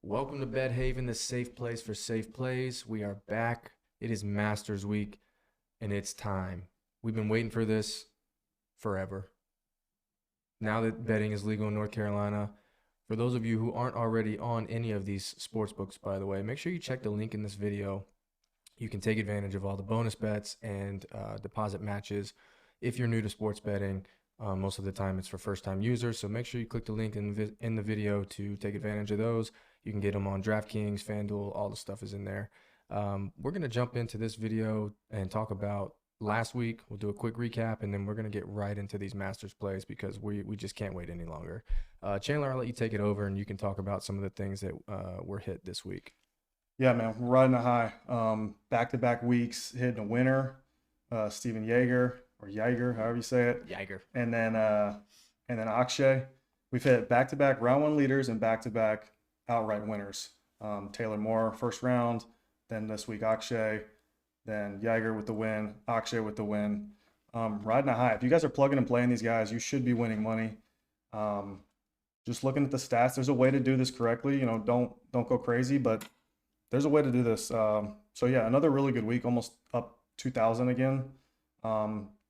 Welcome to Bet Haven, the safe place for safe plays. We are back. It is Masters Week, and it's time. We've been waiting for this forever. Now that betting is legal in North Carolina, for those of you who aren't already on any of these sports books, by the way, make sure you check the link in this video. You can take advantage of all the bonus bets and deposit matches. If you're new to sports betting, most of the time it's for first-time users, so make sure you click the link in the video to take advantage of those. You can get them on DraftKings, FanDuel, all the stuff is in there. We're going to jump into this video and talk about last week. We'll do a quick recap, and then we're going to get right into these Masters plays because we just can't wait any longer. Chandler, I'll let you take it over, and you can talk about some of the things that were hit this week. Yeah, man, we're riding a high. Back-to-back weeks, hitting a winner, Steven Jaeger, or Jaeger, however you say it. Jaeger. And then Akshay. We've hit back-to-back round one leaders and back-to-back outright winners. Taylor Moore, first round. Then this week, Akshay. Then Jaeger with the win. Akshay with the win. Riding a high. If you guys are plugging and playing these guys, you should be winning money. Just looking at the stats, there's a way to do this correctly. You know, don't go crazy, but there's a way to do this. So yeah, another really good week, almost up 2,000 again.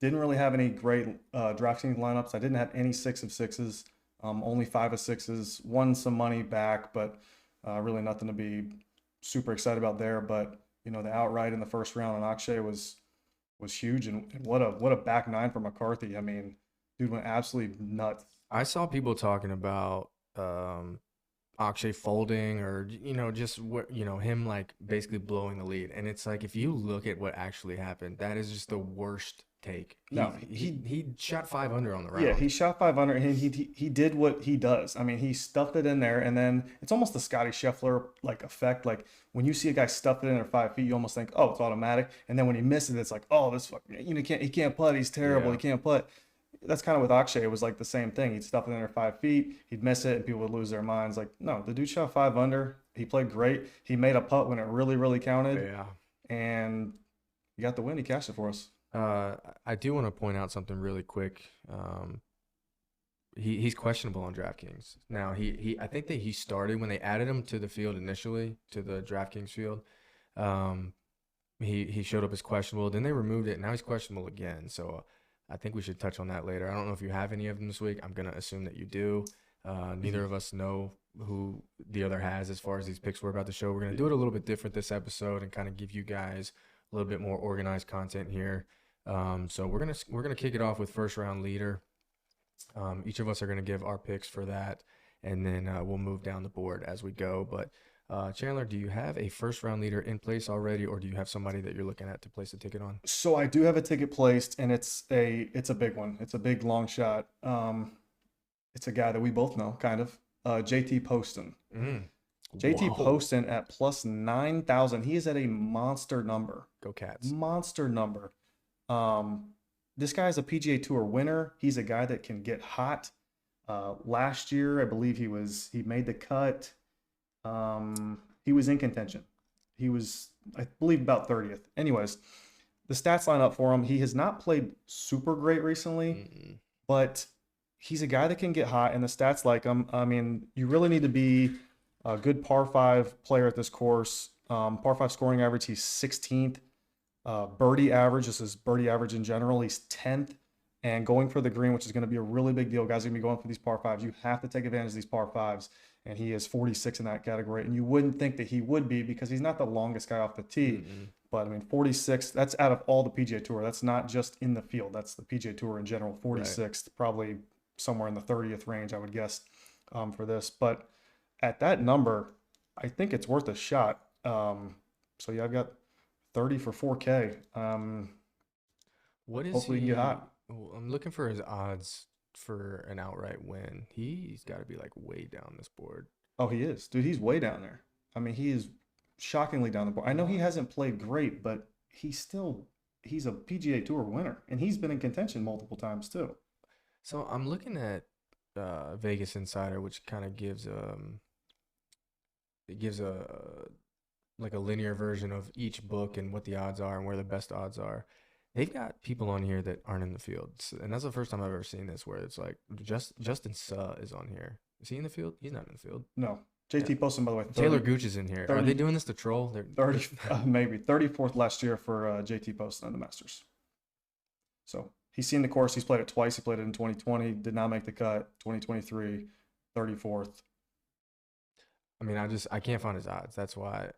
Didn't really have any great DraftKings lineups. I didn't have any 6 of 6s, only 5 of 6s. Won some money back, but really nothing to be super excited about there. But you know, the outright in the first round on Akshay was huge, and what a back nine for McCarthy. I mean, dude went absolutely nuts. I saw people talking about Akshay folding, or just what him like basically blowing the lead, and it's like, if you look at what actually happened, that is just the worst take. He shot 5 under on the round. Yeah, he shot 5 under, and he did what he does. I mean, he stuffed it in there, and then it's almost the Scotty Scheffler like effect. Like when you see a guy stuff it in there 5 feet, you almost think, oh, it's automatic, and then when he misses it, it's like, oh, this fucking, he can't putt, he's terrible, he can't putt. That's kind of with Akshay. It was like the same thing. He'd stuff it in there 5 feet, he'd miss it, and people would lose their minds. Like, no, the dude shot 5 under. He played great. He made a putt when it really, really counted. Yeah. And he got the win. He cashed it for us. I do want to point out something really quick. He's questionable on DraftKings. Now, I think that he started when they added him to the field initially, to the DraftKings field. He showed up as questionable. Then they removed it. Now he's questionable again. So I think we should touch on that later. I don't know if you have any of them this week. I'm going to assume that you do. Neither of us know who the other has as far as these picks we're about to show. We're going to do it a little bit different this episode and kind of give you guys a little bit more organized content here. So we're gonna kick it off with first round leader. Each of us are going to give our picks for that, and then we'll move down the board as we go. But Chandler, do you have a first round leader in place already, or do you have somebody that you're looking at to place a ticket on? So I do have a ticket placed, and it's a big one. It's a big long shot. It's a guy that we both know, kind of. JT Poston. JT Poston at plus 9,000. He is at a monster number. Go Cats. Monster number. This guy's a PGA Tour winner. He's a guy that can get hot. Last year, I believe he made the cut. He was in contention. He was, I believe, about 30th. Anyways, the stats line up for him. He has not played super great recently, but he's a guy that can get hot, and the stats like him. I mean, you really need to be a good par 5 player at this course. Par 5 scoring average, he's 16th. Birdie average, this is birdie average in general, he's 10th. And going for the green, which is going to be a really big deal. Guys are going to be going for these par 5s. You have to take advantage of these par 5s. And he is 46 in that category. And you wouldn't think that he would be, because he's not the longest guy off the tee. But I mean, 46, that's out of all the PGA Tour. That's not just in the field. That's the PGA Tour in general. 46th, right. Probably somewhere in the 30th range, I would guess, for this. But at that number, I think it's worth a shot. So yeah, I've got 30 for 4K. What is hopefully he can get hot. I'm looking for his odds for an outright win. He's got to be like way down this board. Oh, he is. Dude, he's way down there. I mean, he is shockingly down the board. I know he hasn't played great, but he's a PGA Tour winner, and he's been in contention multiple times too. So I'm looking at Vegas Insider, which kind of gives a like a linear version of each book and what the odds are and where the best odds are. They've got people on here that aren't in the field, and that's the first time I've ever seen this, where it's like Justin Suh is on here. Is he in the field? He's not in the field. No. JT Poston, by the way, Taylor Gooch is in here. Are 30 they doing this to troll? 30 maybe 34th last year for JT Poston in the Masters. So he's seen the course. He's played it twice. He played it in 2020, did not make the cut. 2023, 34th. I mean, I can't find his odds. That's why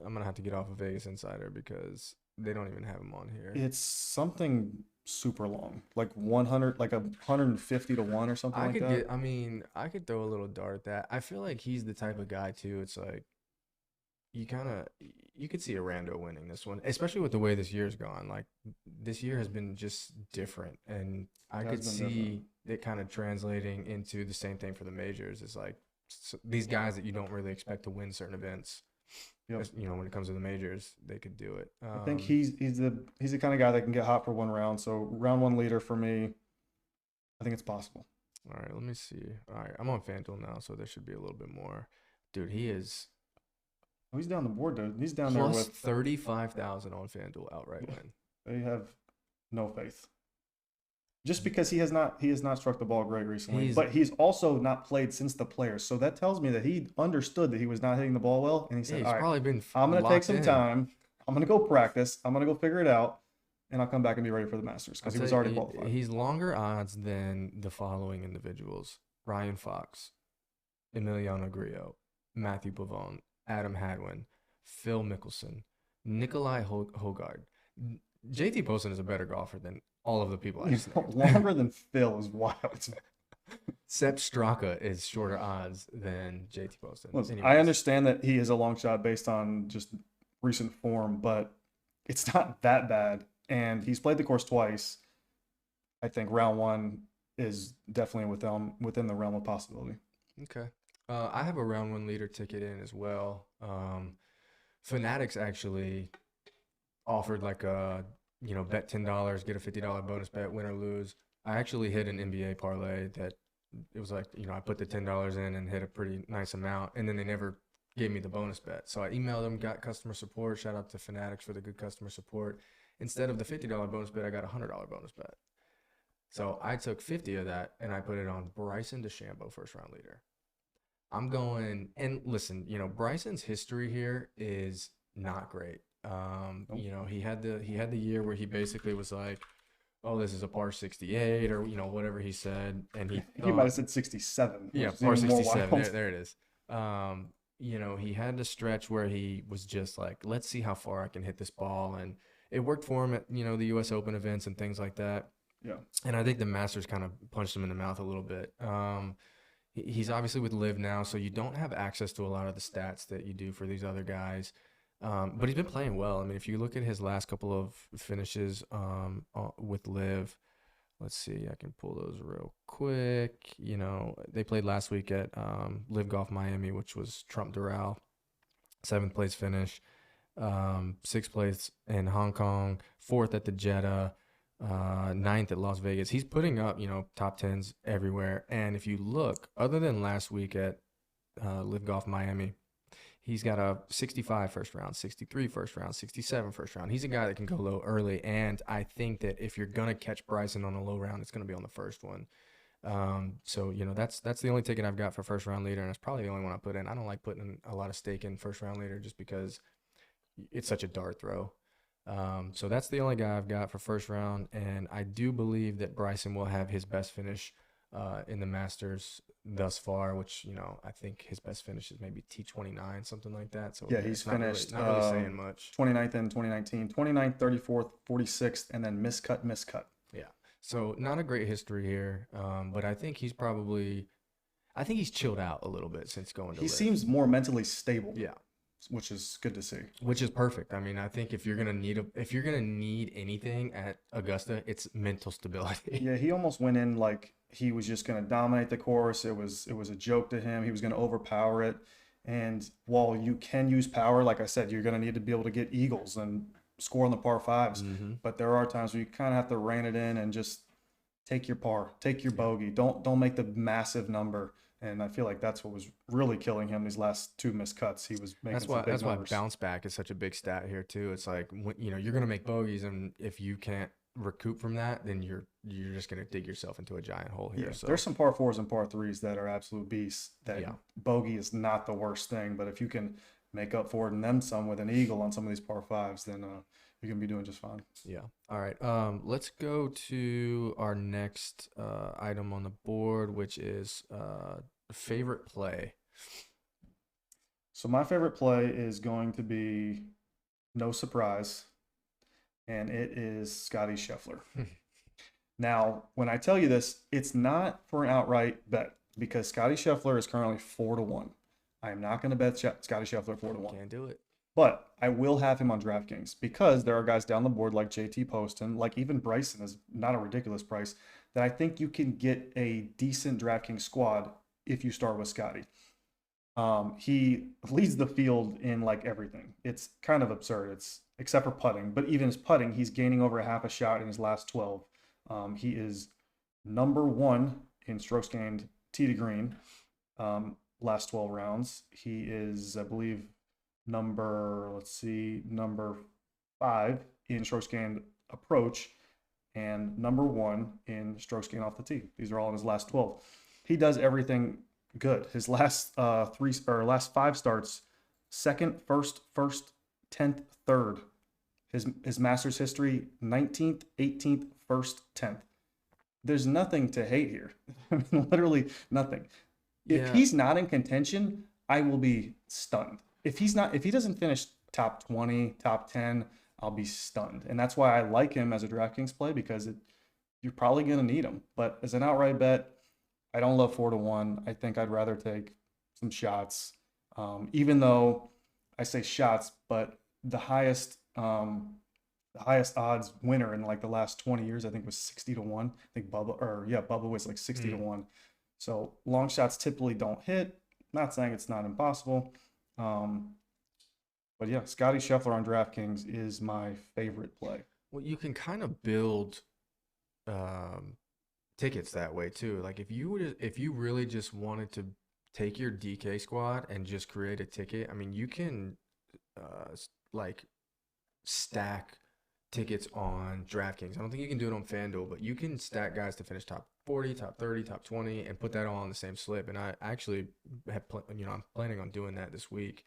I'm gonna have to get off of Vegas Insider because they don't even have him on here. It's something super long, like 100, like 150 to 1 or something like that. I mean, I could throw a little dart at that. I feel like he's the type of guy too. It's like you could see a rando winning this one, especially with the way this year's gone. Like this year has been just different, and I could see it kind of translating into the same thing for the majors. It's like these guys that you don't really expect to win certain events. Yep. You know, when it comes to the majors, they could do it. I think he's the kind of guy that can get hot for one round. So round one leader for me, I think it's possible. All right, let me see. All right, I'm on FanDuel now, so there should be a little bit more. Dude, he is. Oh, he's down the board, dude. He's down plus there with 35,000 on FanDuel outright win. They have no faith. Just because he has not struck the ball great recently, but he's also not played since the Players. So that tells me that he understood that he was not hitting the ball well, and he said, he's "All right, probably been I'm going to take some in. time. I'm going to go practice. I'm going to go figure it out, and I'll come back and be ready for the Masters," because he was already qualified. He's longer odds than the following individuals: Ryan Fox, Emiliano Grillo, Matthew Pavone, Adam Hadwin, Phil Mickelson, Nikolai Hogard. JT Poston is a better golfer than all of the people I've seen. Longer than Phil is wild. Sepp Straka is shorter odds than JT Poston. Listen, I understand that he is a long shot based on just recent form, but it's not that bad. And he's played the course twice. I think round one is definitely within the realm of possibility. Okay. I have a round one leader ticket in as well. Fanatics actually offered like a, bet $10, get a $50 bonus bet, win or lose. I actually hit an NBA parlay that it was like, I put the $10 in and hit a pretty nice amount, and then they never gave me the bonus bet. So I emailed them, got customer support. Shout out to Fanatics for the good customer support. Instead of the $50 bonus bet, I got a $100 bonus bet. So I took 50 of that and I put it on Bryson DeChambeau first round leader. I'm going, and listen, Bryson's history here is not great. He had the year where he basically was like, "Oh, this is a par 68," or whatever he said, and he might have said 67. Yeah, par 67. There it is. He had the stretch where he was just like, "Let's see how far I can hit this ball," and it worked for him at the U.S. Open events and things like that. Yeah, and I think the Masters kind of punched him in the mouth a little bit. He's obviously with Liv now, so you don't have access to a lot of the stats that you do for these other guys. But he's been playing well. I mean, if you look at his last couple of finishes with Liv, let's see, I can pull those real quick. They played last week at Liv Golf Miami, which was Trump Doral, 7th place finish, 6th place in Hong Kong, 4th at the Jeddah, 9th at Las Vegas. He's putting up, top 10s everywhere. And if you look, other than last week at Liv Golf Miami, he's got a 65 first round, 63 first round, 67 first round. He's a guy that can go low early. And I think that if you're going to catch Bryson on a low round, it's going to be on the first one. So, that's the only ticket I've got for first round leader. And it's probably the only one I put in. I don't like putting a lot of stake in first round leader just because it's such a dart throw. So that's the only guy I've got for first round. And I do believe that Bryson will have his best finish in the Masters thus far, which, I think his best finish is maybe T29, something like that. So yeah, he's finished not really saying much. 29th in 2019, 29th, 34th, 46th, and then miscut. Yeah. So not a great history here. But I think he's chilled out a little bit since going to He Liv. seems more mentally stable. Yeah. Which is good to see. Which is perfect. I mean, I think if you're gonna need anything at Augusta, it's mental stability. Yeah, he almost went in like he was just gonna dominate the course. It was a joke to him. He was gonna overpower it. And while you can use power, like I said, you're gonna need to be able to get eagles and score on the par fives. Mm-hmm. But there are times where you kind of have to rein it in and just take your par, take your bogey. Don't make the massive number. And I feel like that's what was really killing him these last two missed cuts. He was making that's why bounce back is such a big stat here too. It's like you're gonna make bogeys, and if you can't recoup from that, then you're just gonna dig yourself into a giant hole here. Yeah, So there's some par fours and par threes that are absolute beasts. That yeah, bogey is not the worst thing, but if you can make up for it and then some with an eagle on some of these par fives, then you're gonna be doing just fine. yeah. All right. Let's go to our next item on the board, which is favorite play. So my favorite play is going to be no surprise, and it is Scotty Scheffler. Now, when I tell you this, it's not for an outright bet because Scotty Scheffler is currently 4-1. I am not going to bet Scotty Scheffler 4-1. Can't do it. But I will have him on DraftKings because there are guys down the board like JT Poston, like even Bryson is not a ridiculous price, that I think you can get a decent DraftKings squad if you start with Scotty. He leads the field in like everything. It's kind of absurd. It's except for putting, but even his putting, he's gaining over a half a shot in his last 12. He is number 1 in strokes gained tee to green, last 12 rounds. He is, I believe, number 5 in strokes gained approach and number 1 in strokes gained off the tee. These are all in his last 12. He does everything good. His last 5 starts, second, first, 10th, third. His Masters history, 19th, 18th, 1st, 10th. There's nothing to hate here. I mean, literally nothing. If he's not in contention, I will be stunned. If he doesn't finish top 20, top 10, I'll be stunned. And that's why I like him as a DraftKings play because you're probably going to need him. But as an outright bet, I don't love 4-1. I think I'd rather take some shots. Even though I say shots, but the highest odds winner in like the last 20 years, I think was 60-1. I think Bubba was like 60-1. So long shots typically don't hit. Not saying it's not impossible. But yeah, Scotty Scheffler on DraftKings is my favorite play. Well, you can kind of build tickets that way too. Like if you really just wanted to take your DK squad and just create a ticket, I mean, you can like stack tickets on DraftKings. I don't think you can do it on FanDuel, but you can stack guys to finish top 40, top 30, top 20, and put that all on the same slip. And I actually I'm planning on doing that this week.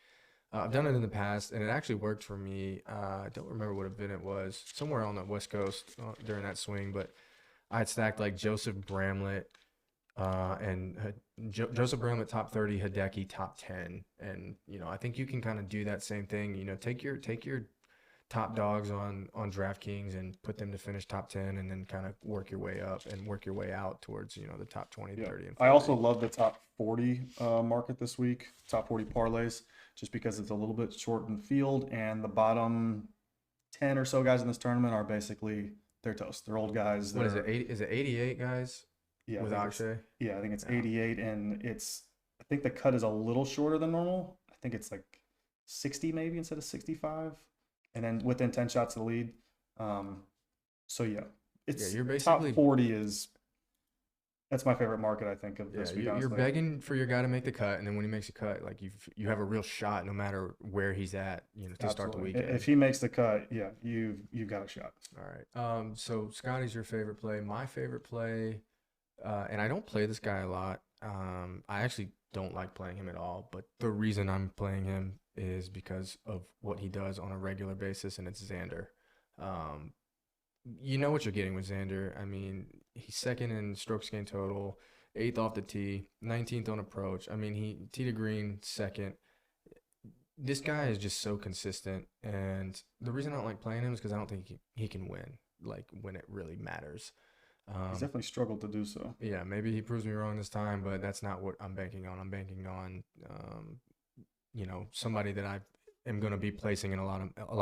I've done it in the past, and it actually worked for me. I don't remember what event it was, somewhere on the West Coast during that swing, but I had stacked like Joseph Bramlett and Joseph Bramlett top 30, Hideki top 10, and I think you can kind of do that same thing. Take your top dogs on DraftKings and put them to finish top 10, and then kind of work your way up and work your way out towards the top 20, 30, and 40. I also love the top 40 market this week, top 40 parlays, just because it's a little bit short in the field, and the bottom 10 or so guys in this tournament are basically they're toast. They're old guys. What is it? Is it 88 guys? Yeah, with Akshay? Yeah, I think it's 88, and I think the cut is a little shorter than normal. I think it's like 60 maybe instead of 65, and then within 10 shots of the lead. So yeah, you're basically top 40 that's my favorite market, I think, of this week. You're begging for your guy to make the cut, and then when he makes a cut, like you have a real shot no matter where he's at, to start the weekend. If he makes the cut, yeah, you've got a shot. All right. So Scotty's your favorite play. My favorite play, and I don't play this guy a lot. I actually don't like playing him at all, but the reason I'm playing him is because of what he does on a regular basis, and it's Xander. You know what you're getting with Xander. I mean, he's second in strokes gained total, 8th off the tee, 19th on approach. I mean, he tee to green second. This guy is just so consistent, and the reason I don't like playing him is because I don't think he can win, like when it really matters. He's definitely struggled to do so. Yeah, maybe he proves me wrong this time, but that's not what I'm banking on. I'm banking on, somebody that I am going to be placing in a lot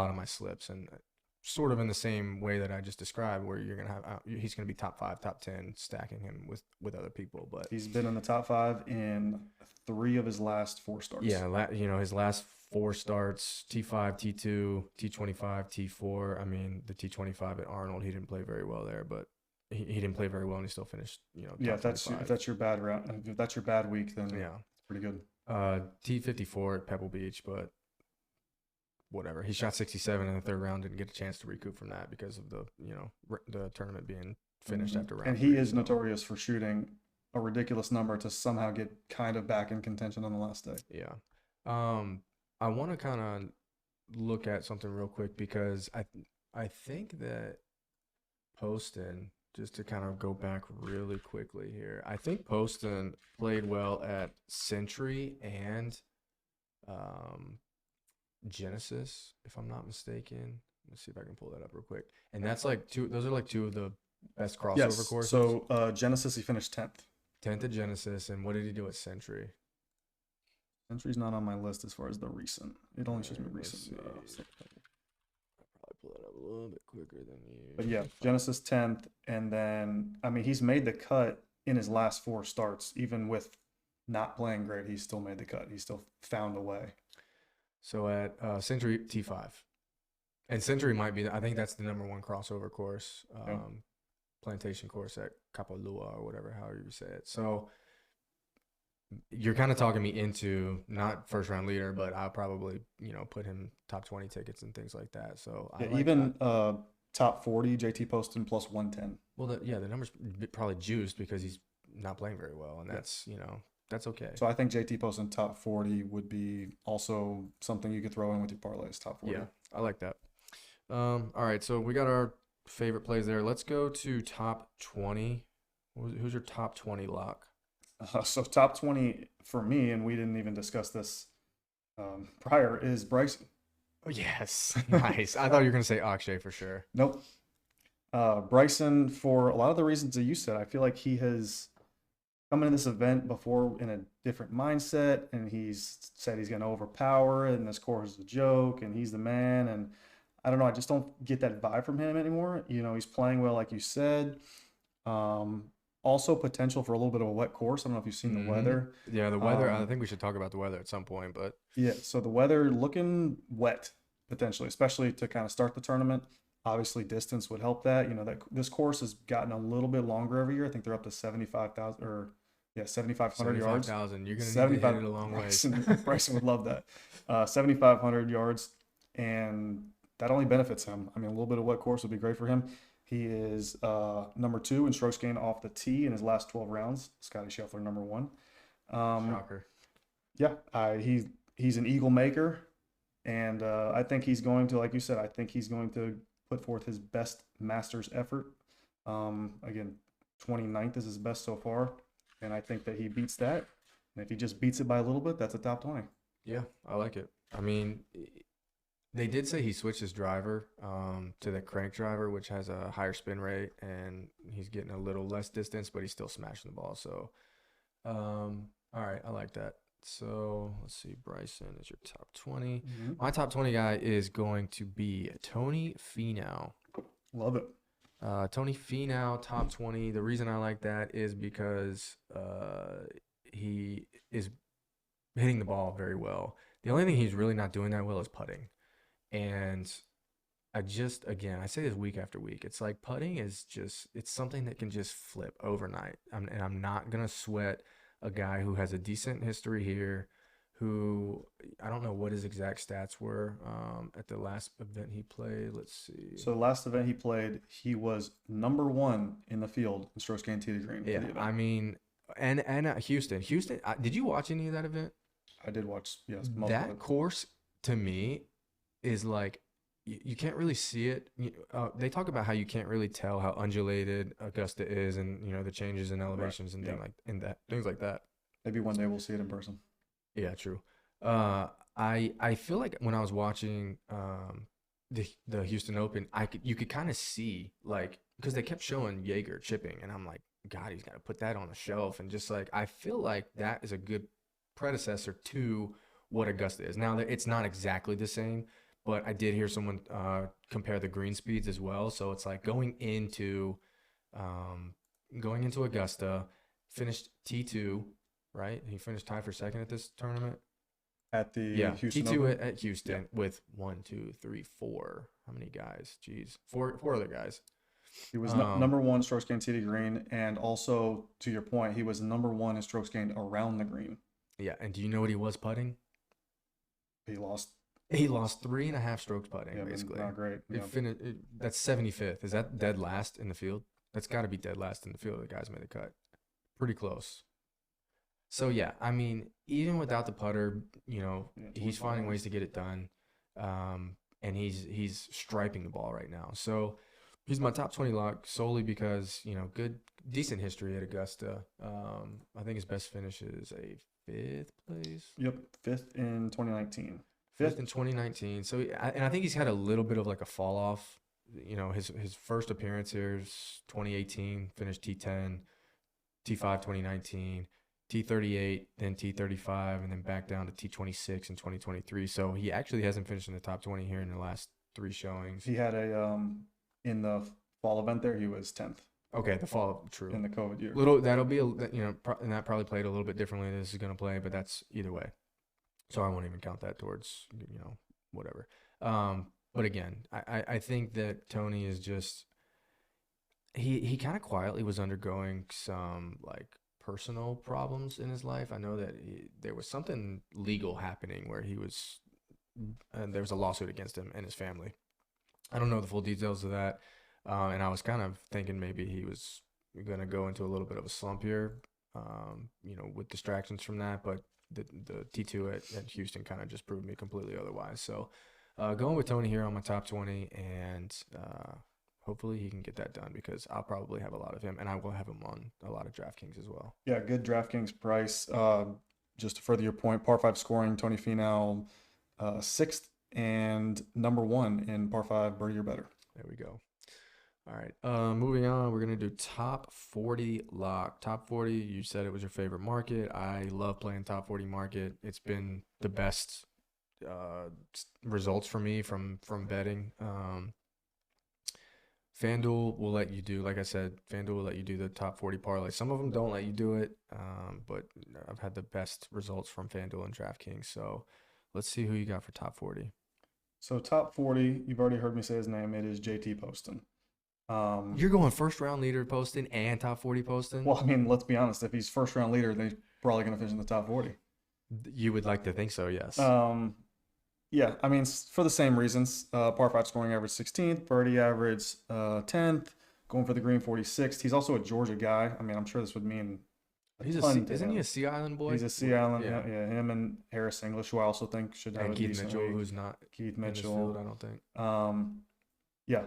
of my slips, and sort of in the same way that I just described, where you're going to have he's going to be top 5, top 10, stacking him with other people. But he's been in the top 5 in 3 of his last 4 starts. Yeah, his last 4 starts: T5, T2, T25, T4. I mean, the T25 at Arnold, he didn't play very well there, but he didn't play very well, and he still finished. Yeah, if that's your bad round, if that's your bad week, then yeah, it's pretty good. T54 at Pebble Beach, but whatever. He shot 67 in the third round, didn't get a chance to recoup from that because of the the tournament being finished after round. And he 3, is so. notorious for shooting a ridiculous number to somehow get kind of back in contention on the last day. Yeah. I want to kind of look at something real quick because I think that Poston, just to kind of go back really quickly here, I think Poston played well at Century and Genesis, if I'm not mistaken. Let's see if I can pull that up real quick. And that's like those are like two of the best crossover courses. So Genesis, he finished 10th. 10th at Genesis, and what did he do at Century? Century's not on my list as far as the recent. It only shows me recent. I'll probably pull that up a little bit quicker than you. But yeah, Genesis 10th, and then I mean he's made the cut in his last 4 starts, even with not playing great. He still made the cut. He still found a way. So at Century T5, and Century might be, I think that's the #1 crossover course, plantation course at Kapalua or whatever, however you say it. So you're kind of talking me into not first round leader, but I'll probably put him top 20 tickets and things like that. So yeah, like even top 40 JT Poston plus 110. Well, the number's probably juiced because he's not playing very well, and that's that's okay. So I think JT Poston top 40 would be also something you could throw in with your parlays. Top 40. Yeah, I like that. All right, so we got our favorite plays there. Let's go to top 20. Who's your top 20 lock? So top 20 for me, and we didn't even discuss this prior, is Bryson. Oh, yes. Nice. I thought you were going to say Akshay for sure. Nope. Bryson, for a lot of the reasons that you said, I feel like he has come into this event before in a different mindset, and he's said he's going to overpower it, and this course is a joke, and he's the man. And I don't know. I just don't get that vibe from him anymore. He's playing well, like you said. Also potential for a little bit of a wet course. I don't know if you've seen the weather. Yeah, the weather. I think we should talk about the weather at some point, but yeah. So the weather looking wet potentially, especially to kind of start the tournament. Obviously, distance would help that. That this course has gotten a little bit longer every year. I think they're up to 75,000 or 7,500 yards. 75,000. You're gonna need to hit it a long way. Bryson would love that. 7,500 yards, and that only benefits him. I mean, a little bit of wet course would be great for him. He is #2 in strokes gained off the tee in his last 12 rounds. Scotty Scheffler, #1. Shocker. Yeah, he's an eagle maker, and I think he's going to, like you said, I think he's going to put forth his best Masters effort. Again, 29th is his best so far, and I think that he beats that. And if he just beats it by a little bit, that's a top 20. Yeah, I like it. I mean, they did say he switched his driver to the crank driver, which has a higher spin rate, and he's getting a little less distance, but he's still smashing the ball. So, all right, I like that. So let's see, Bryson is your top 20. Mm-hmm. My top 20 guy is going to be Tony Finau. Love it. Tony Finau, top 20. The reason I like that is because he is hitting the ball very well. The only thing he's really not doing that well is putting. And I say this week after week. It's like putting is it's something that can just flip overnight. And I'm not going to sweat a guy who has a decent history here, who I don't know what his exact stats were at the last event he played. Let's see. So the last event he played, he was #1 in the field in strokes gained tee to green. Yeah, I mean, and at Houston, did you watch any of that event? I did watch, yes. That course, to me, is like, you can't really see it. They talk about how you can't really tell how undulated Augusta is, and the changes in elevations and things like that. Maybe one day we'll see it in person. Yeah, true. I feel like when I was watching the Houston Open, you could kind of see, like, because they kept showing Jaeger chipping, and I'm like, God, he's got to put that on the shelf. And just like, I feel like that is a good predecessor to what Augusta is. Now, it's not exactly the same, but I did hear someone compare the green speeds as well. So it's like going into Augusta, finished T2, right? He finished tied for second at this tournament. At the Houston T2 Open? at Houston with 1, 2, 3, 4. How many guys? Jeez, four other guys. He was #1 strokes gained tee to green, and also, to your point, he was #1 in strokes gained around the green. Yeah, and do you know what he was putting? He lost He lost 3.5 strokes putting, Yeah, basically. not great. It that's 75th. Is that dead last in the field? That's got to be dead last in the field. The guys made the cut. Pretty close. So yeah, I mean, even without the putter, he's finding ways to get it done, and he's striping the ball right now. So he's my top 20 lock solely because good, decent history at Augusta. I think his best finish is a fifth place. Yep, fifth in 2019. Fifth in 2019. So and I think he's had a little bit of like a fall off. His first appearance here is 2018, finished T10, T5 2019. T38, then T35, and then back down to T26 in 2023. So he actually hasn't finished in the top 20 here in the last 3 showings. He had a in the fall event there, he was 10th. Okay, the fall, true. In the COVID year. That'll be and that probably played a little bit differently than this is going to play, but that's either way. So I won't even count that towards whatever. But again, I think that Tony is just he kind of quietly was undergoing some like personal problems in his life. I know that there was something legal happening where there was a lawsuit against him and his family. I don't know the full details of that. And I was kind of thinking maybe he was going to go into a little bit of a slump here, with distractions from that. But the T2 at Houston kind of just proved me completely otherwise. So going with Tony here on my top 20, and hopefully he can get that done because I'll probably have a lot of him, and I will have him on a lot of DraftKings as well. Yeah, good DraftKings price. Just to further your point, par 5 scoring, Tony Finau, 6th and number 1 in par 5 birdie or better. There we go. All right, moving on, we're going to do top 40 lock. Top 40, you said it was your favorite market. I love playing top 40 market. It's been the best results for me from betting. FanDuel will let you do, like I said, FanDuel will let you do the top 40 parlay. Some of them don't let you do it, but I've had the best results from FanDuel and DraftKings. So let's see who you got for top 40. So top 40, you've already heard me say his name. It is JT Poston. You're going first round leader Poston and top 40 Poston? Well, I mean, let's be honest. If he's first round leader, then he's probably going to finish in the top 40. You would like to think so, yes. Yeah, I mean, for the same reasons. Par 5 scoring average 16th, birdie average 10th, going for the green 46th. He's also a Georgia guy. I mean, I'm sure this would mean isn't he a Sea Island boy? He's a Sea Island. Yeah, him and Harris English, who I also think should have and a Keith decent Mitchell, week. who's not Keith Mitchell. In this field, I don't think. Yeah,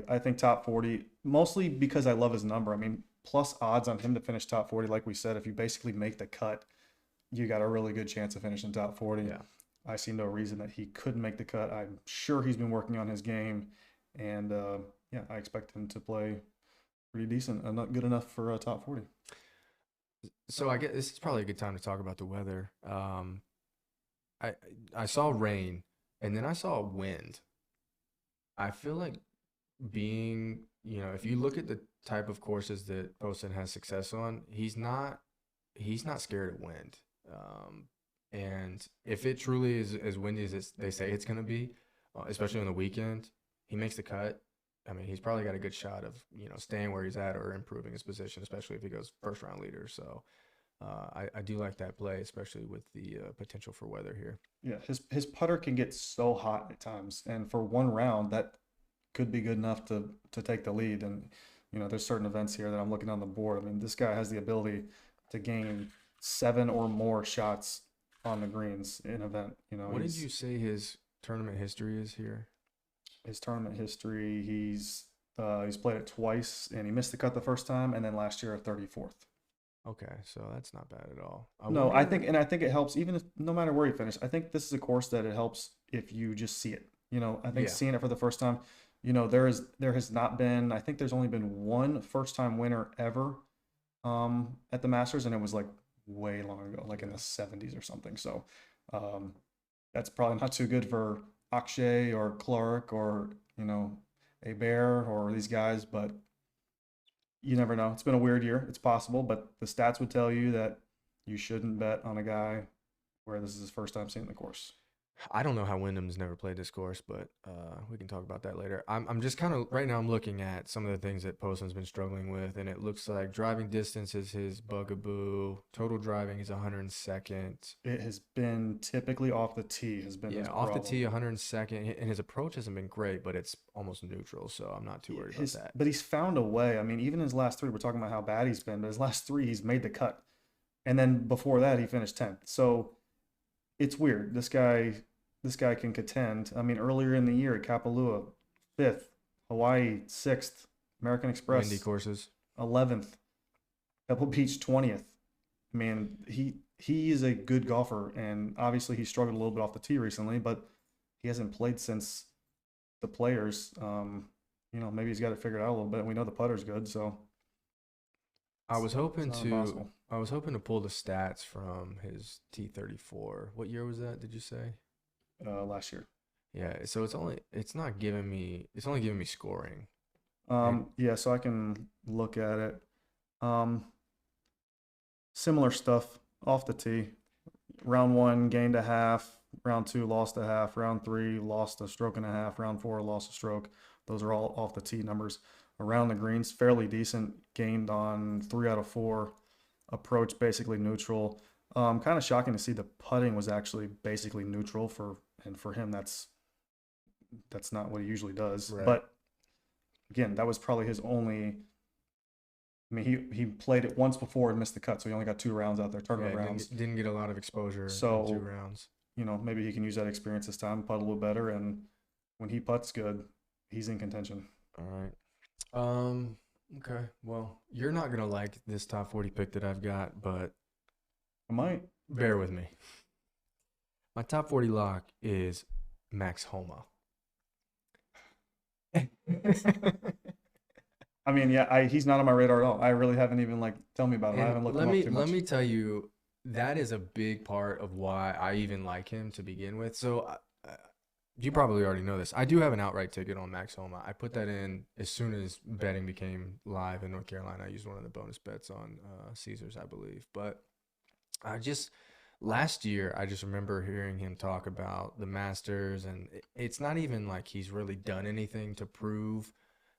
I think top 40, mostly because I love his number. I mean, plus odds on him to finish top 40. Like we said, if you basically make the cut, you got a really good chance of finishing top 40. Yeah. I see no reason that he couldn't make the cut. I'm sure he's been working on his game, and yeah, I expect him to play pretty decent, not good enough for top 40. So I guess this is probably a good time to talk about the weather. I saw rain, and then I saw wind. I feel like being, if you look at the type of courses that Poston has success on, he's not scared of wind. And if it truly is as windy as they say it's going to be, especially on the weekend, he makes the cut. I mean, he's probably got a good shot of, staying where he's at or improving his position, especially if he goes first round leader. So I do like that play, especially with the potential for weather here. Yeah, his putter can get so hot at times, and for one round, that could be good enough to take the lead. And there's certain events here that I'm looking on the board. I mean, this guy has the ability to gain 7 or more shots on the greens in an event. What did you say his tournament history is here? His tournament history, he's played it twice, and he missed the cut the first time, and then last year 34th. Okay, so that's not bad at all. I think it helps even if no matter where you finish. I think this is a course that it helps if you just see it. I think seeing it for the first time, there has not been. I think there's only been one first time winner ever at the Masters, and it was like way long ago, like in the 70s or something. So that's probably not too good for Akshay or Clark or Hebert or these guys, but you never know. It's been a weird year. It's possible, but the stats would tell you that you shouldn't bet on a guy where this is his first time seeing the course. I don't know how Wyndham's never played this course, but we can talk about that later. I'm just kind of right now. I'm looking at some of the things that Postman's been struggling with, and it looks like driving distance is his bugaboo. Total driving is 102nd. It has been typically off the tee has been Yeah, his off the problem. tee, 102nd, and his approach hasn't been great, but it's almost neutral, so I'm not too worried about that. But he's found a way. I mean, even his last three, we're talking about how bad he's been, but his last three, he's made the cut, and then before that, he finished 10th. So it's weird. This guy can contend. I mean, earlier in the year at Kapalua, 5th, Hawaii 6th, American Windy Express courses. 11th, Pebble Beach 20th. I mean, he is a good golfer, and obviously he struggled a little bit off the tee recently, but he hasn't played since the Players. Maybe he's got it figured out a little bit. We know the putter's good, so I was it's hoping not to impossible. I was hoping to pull the stats from his T34. What year was that? Did you say? Last year. Yeah, so it's only giving me scoring. And Yeah, so I can look at it. Um, Similar stuff off the tee. Round one gained a half. Round two lost a half. Round three lost a stroke and a half. Round four lost a stroke. Those are all off the tee numbers. Around the greens, fairly decent. Gained on 3 out of 4. Approach basically neutral. Kind of shocking to see the putting was actually basically neutral for him. That's not what he usually does. right. But again, that was probably his only. I mean, he played it once before and missed the cut, so he only got 2 rounds out there, Yeah, tournament rounds. didn't get a lot of exposure in 2 So rounds. maybe he can use that experience this time, putt a little better, and when he putts good, he's in contention. All right. Okay. Well, you're not gonna like this top 40 pick that I've got, but I might. bear with me. My top 40 lock is Max Homa. I mean, yeah, he's not on my radar at all. I really haven't even tell me about him. I And haven't looked him up too let much. me tell you, that is a big part of why I even like him to begin with. So you probably already know this. I do have an outright ticket on Max Homa. I put that in as soon as betting became live in North Carolina. I used one of the bonus bets on Caesars, I believe. But I just last year, I just remember hearing him talk about the Masters, and it's not even like he's really done anything to prove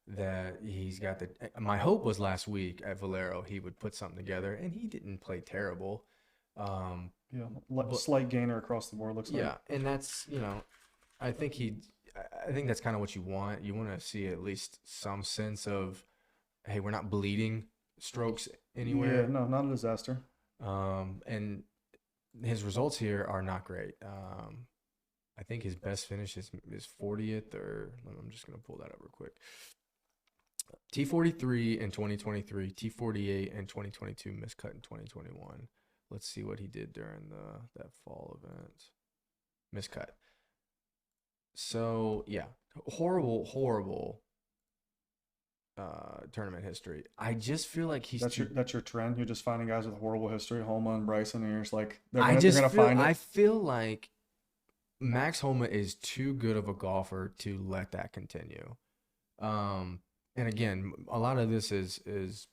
that he's got the. My hope was last week at Valero he would put something together, and he didn't play terrible. Um, Yeah, but slight gainer across the board looks like. yeah, and that's I think I think that's kind of what you want. You want to see at least some sense of, hey, we're not bleeding strokes Yeah, anywhere. no, not a disaster. And his results here are not great. I think his best finish is 40th, or I'm just gonna pull that up real quick. T43 in 2023, T48 in 2022, miscut in 2021. Let's see what he did during that fall event. Miscut. So yeah, horrible tournament history. I just feel like he's That's too. your trend. You're just finding guys with horrible history, Homa and Bryson, and you're just like I they're just gonna feel find I it. feel like Max Homa is too good of a golfer to let that continue. And again, a lot of this is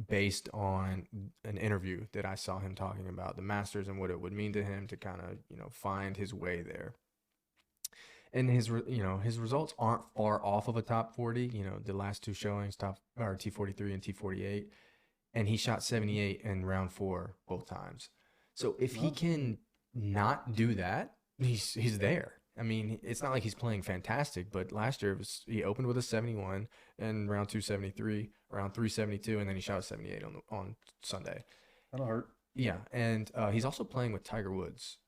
based on an interview that I saw him talking about the Masters and what it would mean to him to kind of find his way there. And his results aren't far off of a top 40. The last two showings, top or T43 and T48, and he shot 78 in round 4 both times. So if he Well, can not do that, he's there. I mean, it's not like he's playing fantastic, but last year he opened with a 71 and round 2 73, round 3 72, and then he shot a 78 on Sunday. that'll hurt. Yeah, and he's also playing with Tiger Woods.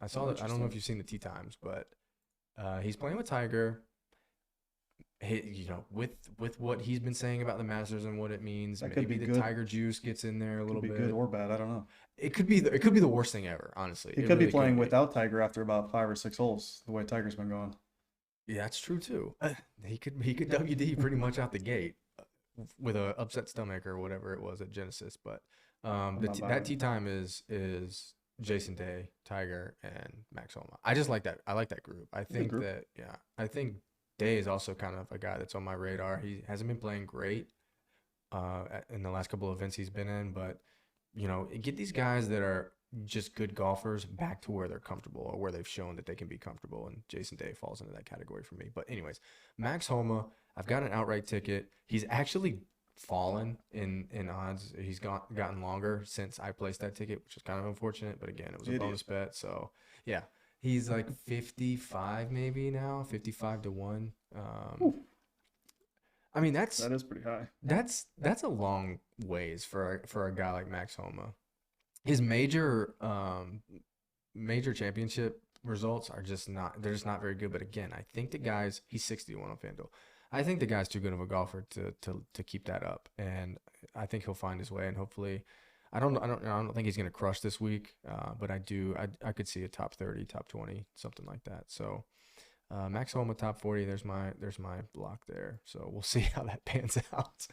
I saw Oh, that. I don't know if interesting. you've seen the tee times, but he's playing with Tiger. With what he's been saying about the Masters and what it means, That could maybe be the good. Tiger juice gets in there a Could little be good bit. or bad. I don't know. It could be the worst thing ever, honestly. He It could be really playing could be. without Tiger after about 5 or 6 holes, the way Tiger's been going. Yeah, that's true too. He could WD pretty much out the gate with a upset stomach or whatever it was at Genesis. But I'm not buying that it. tee time is Jason Day, Tiger, and Max Homa. I just like that. I like that group. I Good think group. that yeah. I think Day is also kind of a guy that's on my radar. He hasn't been playing great in the last couple of events he's been in, but get these guys that are just good golfers back to where they're comfortable or where they've shown that they can be comfortable. And Jason Day falls into that category for me. But anyways, Max Homa, I've got an outright ticket. He's actually fallen in odds. He's gotten longer since I placed that ticket, which is kind of unfortunate. But again, it was a bonus bet. So yeah, he's like 55 maybe now, 55 to 1. I mean, that is pretty high. That's a long ways for a guy like Max Homa. His major championship results are just not very good. But again, I think the guy's he's 60-1 on FanDuel. I think the guy's too good of a golfer to keep that up, and I think he'll find his way. And hopefully, I don't think he's gonna crush this week, but I could see a top 30, top 20, something like that. So. Max Homa top 40. There's my block there. So we'll see how that pans out.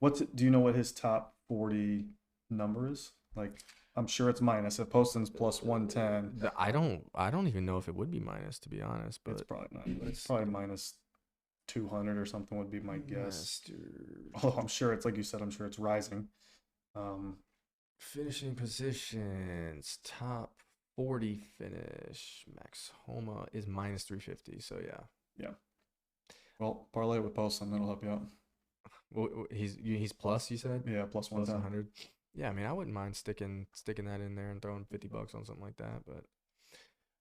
Do you know what his top 40 number is? Like, I'm sure it's minus. If Poston's plus 110, I don't even know if it would be minus, to be honest. But it's probably not. It's probably minus 200 or something would be my guess. Although I'm sure it's like you said. I'm sure it's rising. Finishing positions top 40 finish. Max Homa is minus 350. So yeah. Well, parlay with Poston, that'll help you out. Well, he's plus, you said? Yeah, plus 100. Yeah, I mean, I wouldn't mind sticking that in there and throwing $50 on something like that. But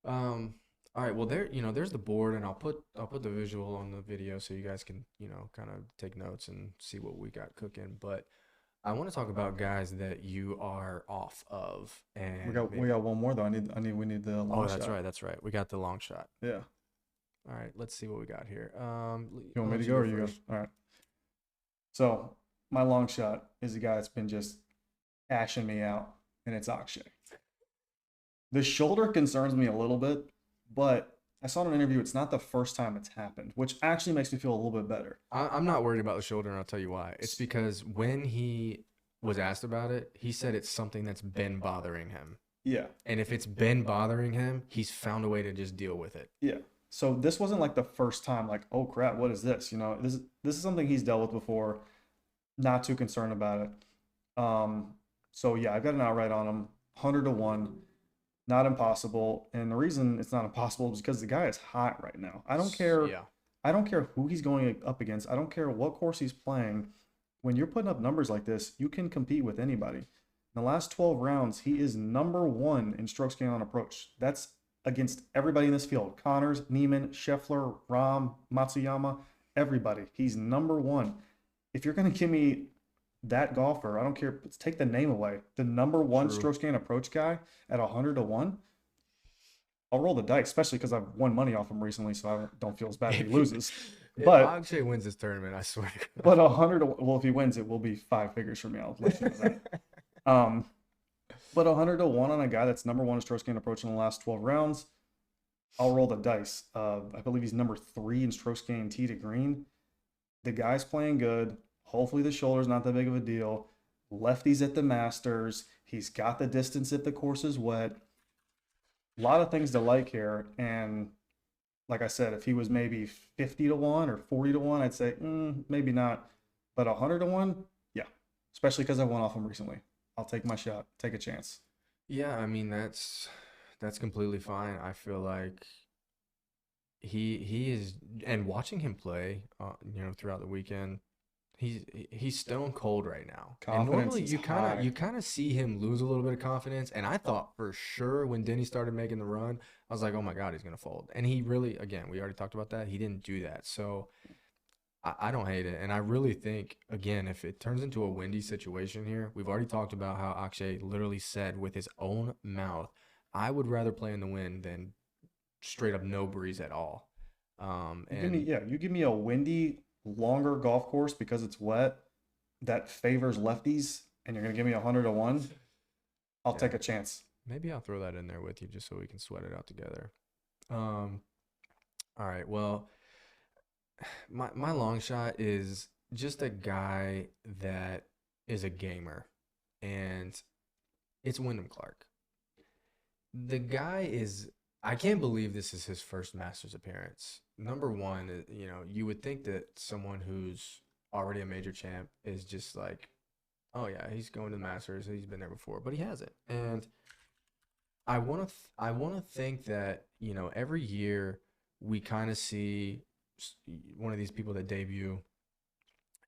all right, well there's the board, and I'll put the visual on the video so you guys can kind of take notes and see what we got cooking. But I want to talk about guys that you are off of, and we got one more though. We need the long shot. That's right. We got the long shot. Yeah. All right, let's see what we got here. You want me to go or you go? All right. So my long shot is a guy that's been just ashing me out, and it's Akshay. The shoulder concerns me a little bit, but I saw in an interview it's not the first time it's happened, which actually makes me feel a little bit better. I'm not worried about the shoulder, and I'll tell you why. It's because when he was asked about it, he said it's something that's been bothering him. Yeah. And if it's been bothering him, he's found a way to just deal with it. Yeah. So this wasn't like the first time, like, oh crap, what is this? This is something he's dealt with before. Not too concerned about it. So yeah, I've got an outright on him, 100 to 1. Not impossible, and the reason it's not impossible is because the guy is hot right now. I don't care. Yeah. I don't care who he's going up against. I don't care what course he's playing. When you're putting up numbers like this, you can compete with anybody. In the last 12 rounds, he is number 1 in strokes gained on approach. That's against everybody in this field: Connors, Neiman, Scheffler, Rahm, Matsuyama, everybody. He's number 1. If you're going to give me that golfer, I don't care. Let's take the name away. The number 1 strokes gained approach guy at 100 to 1. I'll roll the dice, especially because I've won money off him recently, so I don't feel as bad if he loses. But if Akshay wins this tournament, I swear. But 100 to 1, well, if he wins, it will be 5 figures for me. I'll let you know that. But 100 to 1 on a guy that's number 1 in strokes gained approach in the last 12 rounds. I'll roll the dice. I believe he's number 3 in strokes gained tee to green. The guy's playing good. Hopefully the shoulder's not that big of a deal. Lefties at the Masters. He's got the distance if the course is wet. A lot of things to like here. And like I said, if he was maybe 50 to 1 or 40 to 1, I'd say maybe not. But 100 to 1, yeah. Especially because I won off him recently. I'll take my shot. Take a chance. Yeah, I mean, that's completely fine. I feel like he is, and watching him play, throughout the weekend, he's stone cold right now. Confidence and normally is you kind of see him lose a little bit of confidence. And I thought for sure when Denny started making the run, I was like, oh my God, he's gonna fold. And he really, again, we already talked about that. He didn't do that. So I don't hate it. And I really think, again, if it turns into a windy situation here, we've already talked about how Akshay literally said with his own mouth, I would rather play in the wind than straight up no breeze at all. You give me a windy, longer golf course because it's wet that favors lefties, and you're gonna give me 100 to 1. I'll take a chance. Maybe I'll throw that in there with you just so we can sweat it out together. All right. Well, my long shot is just a guy that is a gamer, and it's Wyndham Clark. The guy is, I can't believe this is his first Masters appearance. Number one, you would think that someone who's already a major champ is just like Oh yeah, he's going to the Masters. He's been there before, but he hasn't. And I want to think that, every year we kind of see one of these people that debut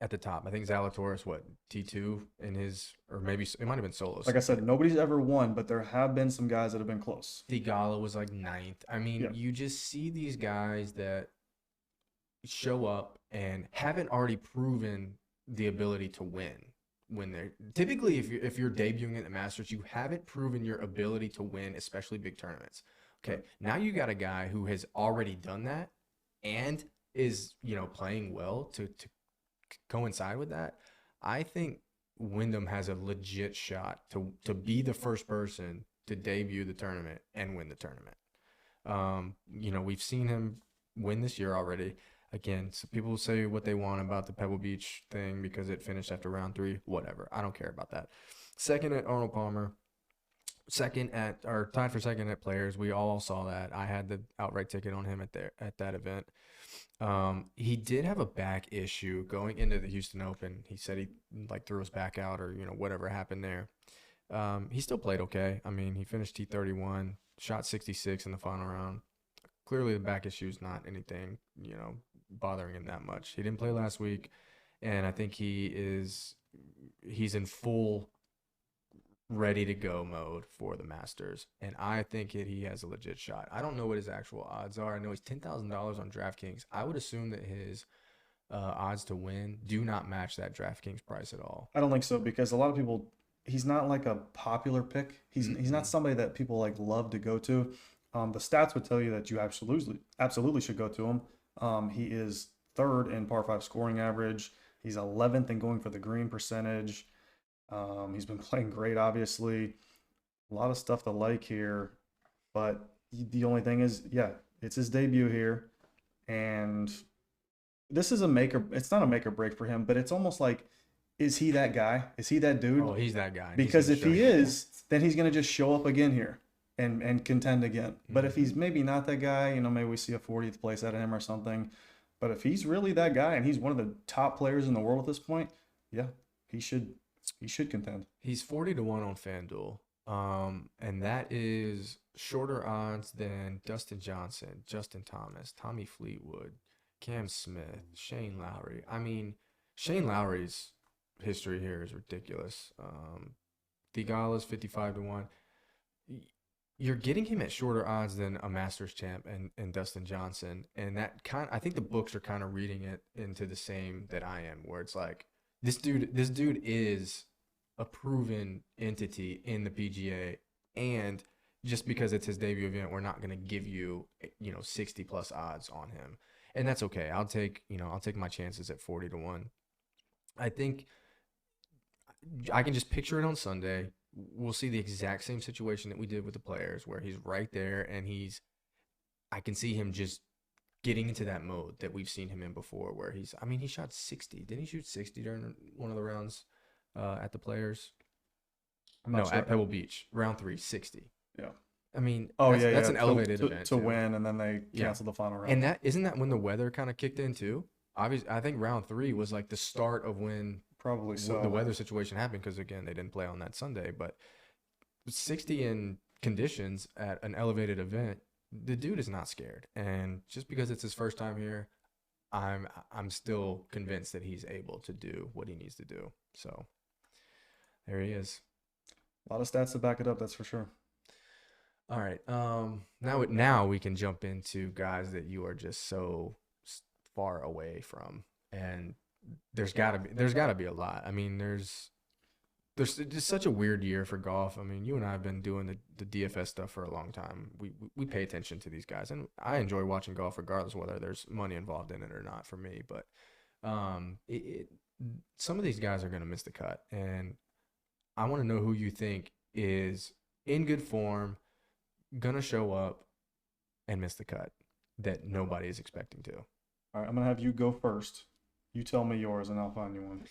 at the top. I think Zalatoris, what, T2 in his, or maybe it might have been solos. Like I said, nobody's ever won, but there have been some guys that have been close. Thigala was like ninth. I mean, Yeah. you just see these guys that show up and haven't already proven the ability to win when they're typically, if you're debuting at the Masters, you haven't proven your ability to win, especially big tournaments. Okay, now you got a guy who has already done that and is playing well to coincide with that. I think Wyndham has a legit shot to be the first person to debut the tournament and win the tournament. We've seen him win this year already. Again, so people say what they want about the Pebble Beach thing because it finished after round 3. Whatever. I don't care about that. Second at Arnold Palmer. Second at, or tied for second at Players. We all saw that. I had the outright ticket on him at that event. He did have a back issue going into the Houston Open. He said he threw his back out or whatever happened there. He still played okay. I mean, he finished T31, shot 66 in the final round. Clearly, the back issue is not anything bothering him that much. He didn't play last week, and I think he's in full ready to go mode for the Masters, and I think he has a legit shot. I don't know what his actual odds are. I know he's $10,000 on DraftKings. I would assume that his odds to win do not match that DraftKings price at all. I don't think so because a lot of people, he's not like a popular pick. He's not somebody that people love to go to. The stats would tell you that you absolutely should go to him. He is third in par 5 scoring average. He's 11th in going for the green percentage. He's been playing great, obviously. A lot of stuff to like here, but the only thing is, yeah, it's his debut here, and this is it's not a make or break for him, but it's almost like, is he that guy? Is he that dude? Oh, he's that guy. Because if he is, then he's going to just show up again here and contend again. But if he's maybe not that guy, maybe we see a 40th place out of him or something. But if he's really that guy and he's one of the top players in the world at this point, yeah, he should contend. He's 40-1 on FanDuel. And that is shorter odds than Dustin Johnson, Justin Thomas, Tommy Fleetwood, Cam Smith, Shane Lowry. I mean, Shane Lowry's history here is ridiculous. Thigala's 55-1. You're getting him at shorter odds than a Masters champ and Dustin Johnson, and that I think the books are kind of reading it into the same that I am, where it's like this dude is a proven entity in the PGA, and just because it's his debut event, we're not going to give you 60 plus odds on him, and that's okay. I'll take my chances at 40-1. I think I can just picture it on Sunday. We'll see the exact same situation that we did with the Players, where he's right there and I can see him just getting into that mode that we've seen him in before, where he shot 60. Didn't he shoot 60 during one of the rounds at the Players? No, sure. At Pebble Beach, round 3, 60. Yeah. I mean, that's an elevated event to win, and then they canceled the final round. And isn't that when the weather kind of kicked in too? Obviously, I think round 3 was like the start of when probably so the weather situation happened, because again, they didn't play on that Sunday. But 60 in conditions at an elevated event, the dude is not scared. And just because it's his first time here, I'm still convinced that he's able to do what he needs to do. So there he is. A lot of stats to back it up, that's for sure. All right. Now we can jump into guys that you are just so far away from, and there's gotta be a lot. I mean, there's just such a weird year for golf. I mean, you and I have been doing the DFS stuff for a long time. We pay attention to these guys, and I enjoy watching golf regardless whether there's money involved in it or not for me. But some of these guys are gonna miss the cut, and I want to know who you think is in good form, gonna show up and miss the cut that nobody is expecting to. All right, I'm gonna have you go first. You tell me yours, and I'll find you one.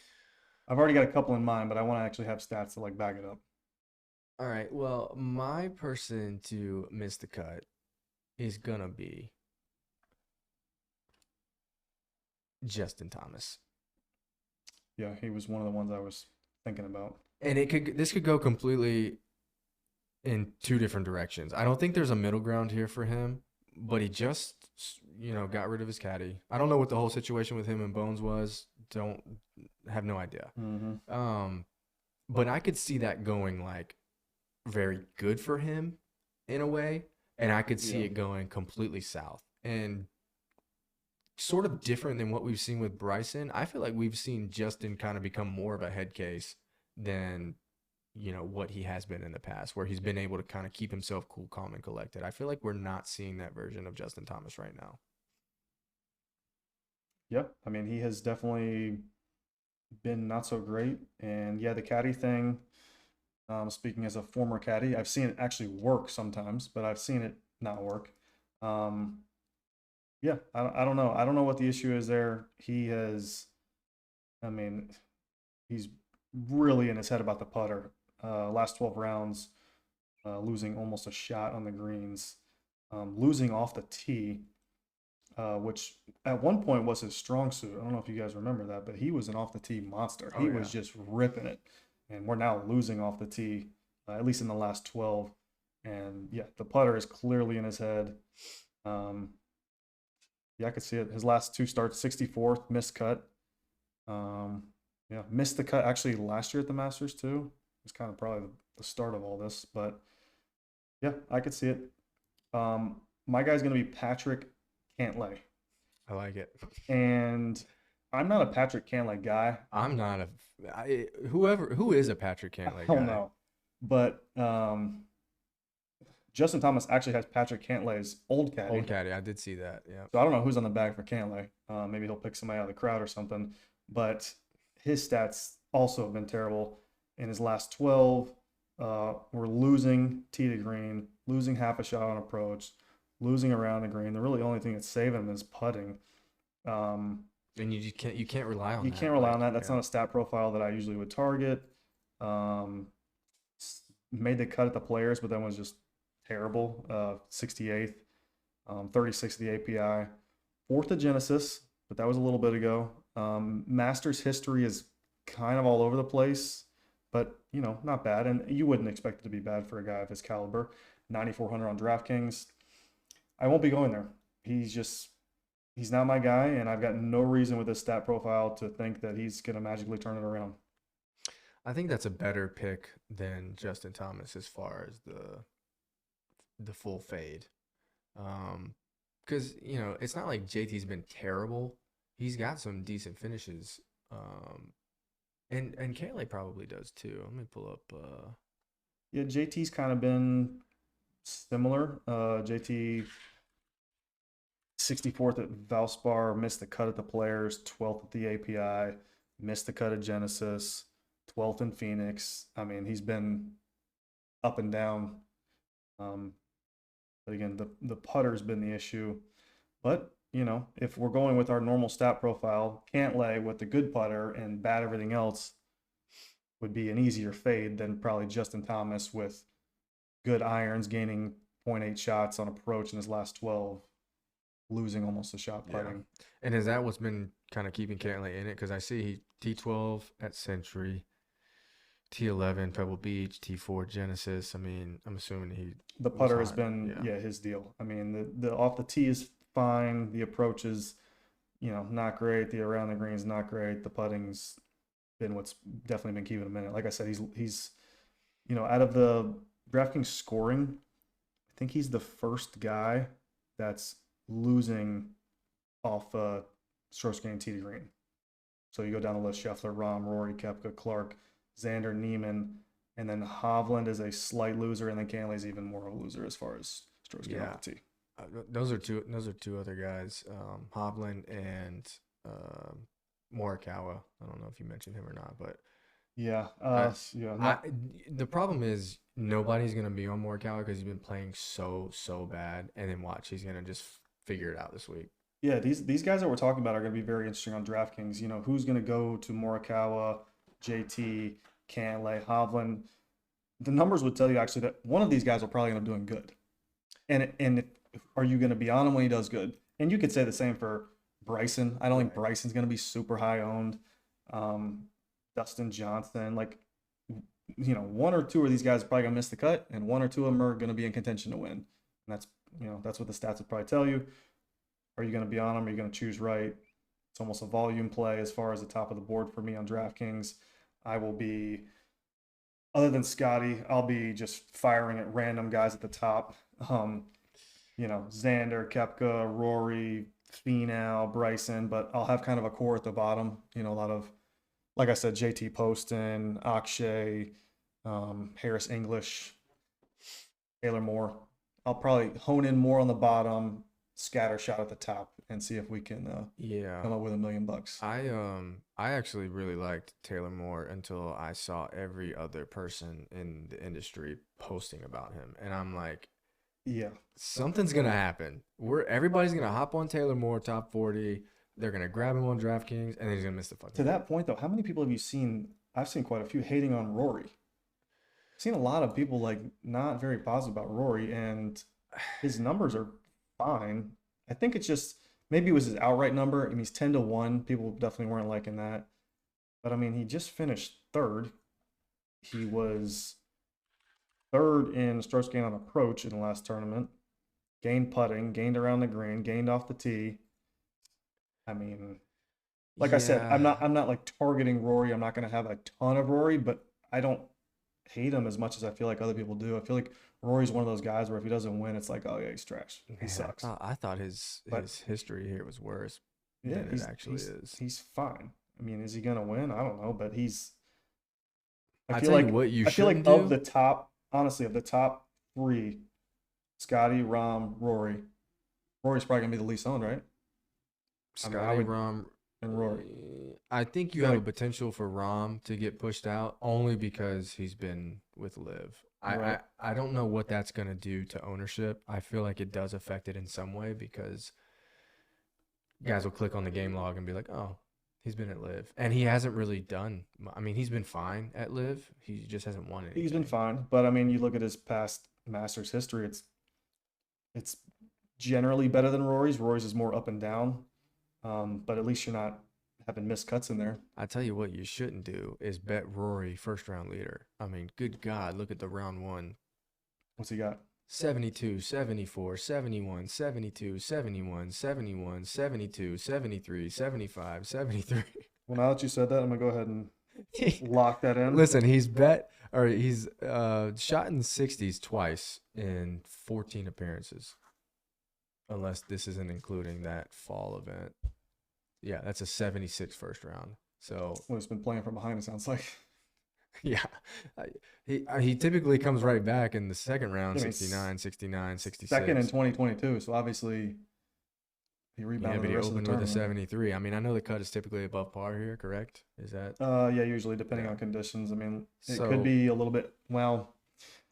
I've already got a couple in mind, but I want to actually have stats to back it up. All right. Well, my person to miss the cut is gonna be Justin Thomas. Yeah, he was one of the ones I was thinking about. And this could go completely in two different directions. I don't think there's a middle ground here for him, but he just got rid of his caddy. I don't know what the whole situation with him and Bones was. Don't have no idea. Mm-hmm. But I could see that going like very good for him in a way, and I could see Yeah. it going completely south. And sort of different than what we've seen with Bryson. I feel like we've seen Justin kind of become more of a head case than what he has been in the past, where he's been able to kind of keep himself cool, calm, and collected. I feel like we're not seeing that version of Justin Thomas right now. Yep. I mean, he has definitely been not so great. And yeah, the caddy thing, speaking as a former caddy, I've seen it actually work sometimes, but I've seen it not work. Um, yeah, I don't know. I don't know what the issue is there. I mean, he's really in his head about the putter. Last 12 rounds, losing almost a shot on the greens, losing off the tee, which at one point was his strong suit. I don't know if you guys remember that, but he was an off the tee monster. Oh, He yeah. was just ripping it. And we're now losing off the tee, at least in the last 12. And yeah, the putter is clearly in his head. Um, yeah, I could see it. His last two starts, 64th, missed cut. Yeah, missed the cut actually last year at the Masters too. It's kind of probably the start of all this, but yeah, I could see it. My guy's going to be Patrick Cantlay, I like it. and I'm not a Patrick Cantlay guy. I'm not who is a Patrick I Cantlay don't guy? know, but Justin Thomas actually has Patrick Cantlay's old caddy. Old caddy, I did see that. Yeah. So I don't know who's on the bag for Cantlay. Maybe he'll pick somebody out of the crowd or something. But his stats also have been terrible. In his last 12, we're losing tee to green, losing half a shot on approach, losing around the green. The really only thing that's saving him is putting. Um, And you can't rely on you that. can't rely like, on that. That's yeah. not a stat profile that I usually would target. Um, Made the cut at the Players, but then was just terrible. 68th, 36th the API, fourth at Genesis, but that was a little bit ago. Masters history is kind of all over the place, but not bad. And you wouldn't expect it to be bad for a guy of his caliber. 9,400 on DraftKings. I won't be going there. He's not my guy, and I've got no reason with his stat profile to think that he's going to magically turn it around. I think that's a better pick than Justin Thomas as far as the full fade. Because it's not like JT's been terrible. He's got some decent finishes. And Cantlay probably does too. Let me pull up. Yeah, JT's kind of been similar. JT 64th at Valspar, missed the cut at the Players, 12th at the API, missed the cut at Genesis, 12th in Phoenix. I mean, he's been up and down. But again, the putter's been the issue. But if we're going with our normal stat profile, Cantlay with the good putter and bad everything else would be an easier fade than probably Justin Thomas with good irons, gaining 0.8 shots on approach in his last 12, losing almost a shot Yeah. putting. And is that what's been kind of keeping Cantlay in it? Because I see T12 at Century, T11 Pebble Beach, T4 Genesis. I mean, I'm assuming The was putter has hot. been Yeah. his deal. I mean, the off the tee is fine. The approach is not great. The around the green is not great. The putting's been what's definitely been keeping him in it. Like I said, he's out of the DraftKings scoring, I think he's the first guy that's losing off strokes gained tee to green. So you go down the list: Scheffler, Rahm, Rory, Koepka, Clark, Xander, Neiman, and then Hovland is a slight loser, and then Cantley's even more of a loser as far as strokes gained off the tee. Those are two other guys, Hovland and Morikawa. I don't know if you mentioned him or not, but Yeah, the problem is nobody's gonna be on Morikawa because he's been playing so bad, and then watch, he's gonna just figure it out this week. yeah. These guys that we're talking about are going to be very interesting on DraftKings. Who's going to go to Morikawa, JT, Cantlay, Hovland. The numbers would tell you actually that one of these guys will probably end up doing good. And are you going to be on him when he does good? And you could say the same for Bryson. I don't think Right. Bryson's going to be super high owned. Dustin Johnson. Like, one or two of these guys are probably gonna miss the cut, and one or two of them are gonna be in contention to win. And that's what the stats would probably tell you. Are you gonna be on them? Are you gonna choose right? It's almost a volume play as far as the top of the board for me on DraftKings. I will be, other than Scotty, I'll be just firing at random guys at the top. Xander, Kepka, Rory, Finau, Bryson, but I'll have kind of a core at the bottom. A lot of, like I said, JT Poston, Akshay, Harris English, Taylor Moore. I'll probably hone in more on the bottom, scatter shot at the top, and see if we can Yeah. come up with $1 million. I actually really liked Taylor Moore until I saw every other person in the industry posting about him. And I'm like, Yeah. something's gonna happen. Everybody's gonna hop on Taylor Moore top 40. They're gonna grab him on DraftKings, and then he's gonna miss the fucking. To that point, though, how many people have you seen? I've seen quite a few hating on Rory. I've seen a lot of people like not very positive about Rory, and his numbers are fine. I think it's just maybe it was his outright number. I mean, he's 10-1. People definitely weren't liking that. But I mean, he just finished third. He was third in strokes gained on approach in the last tournament. Gained putting, gained around the green, gained off the tee. I mean, like I said, I'm not like targeting Rory. I'm not going to have a ton of Rory, but I don't hate him as much as I feel like other people do. I feel like Rory's one of those guys where if he doesn't win, it's like, oh yeah, he's trash. He sucks. I thought his history here was worse Yeah, than it actually is. He's fine. I mean, is he gonna win? I don't know, but he's. I feel like what you should do. Of the top, honestly, of the top three, Scotty, Rahm, Rory's probably gonna be the least owned, right? Scotty, Rahm, and Rory. I think you have a potential for Rahm to get pushed out only because he's been with Liv. Right. I don't know what that's going to do to ownership. I feel like it does affect it in some way because guys will click on the game log and be like, oh, he's been at Liv. And he hasn't really done. I mean, he's been fine at Liv. He just hasn't won anything. He's been fine. But I mean, you look at his past Masters history, it's generally better than Rory's. Rory's is more up and down. But at least you're not having missed cuts in there. I tell you what you shouldn't do is bet Rory first round leader. I mean, good God, look at the round one. What's he got? 72, 74, 71, 72, 71, 71, 72, 73, 75, 73. Well, now that you said that, I'm going to go ahead and lock that in. Listen, he's shot in 60s twice in 14 appearances. Unless this isn't including that fall event. Yeah, that's a 76 first round. So he's been playing from behind, it sounds like. Yeah. He typically comes right back in the second round, 69, 69, 66. Second in 2022, so obviously he rebounded the rest of the tournament. With a 73. I mean, I know the cut is typically above par here, correct? Is that? Yeah, usually depending on conditions. I mean, it could be a little bit,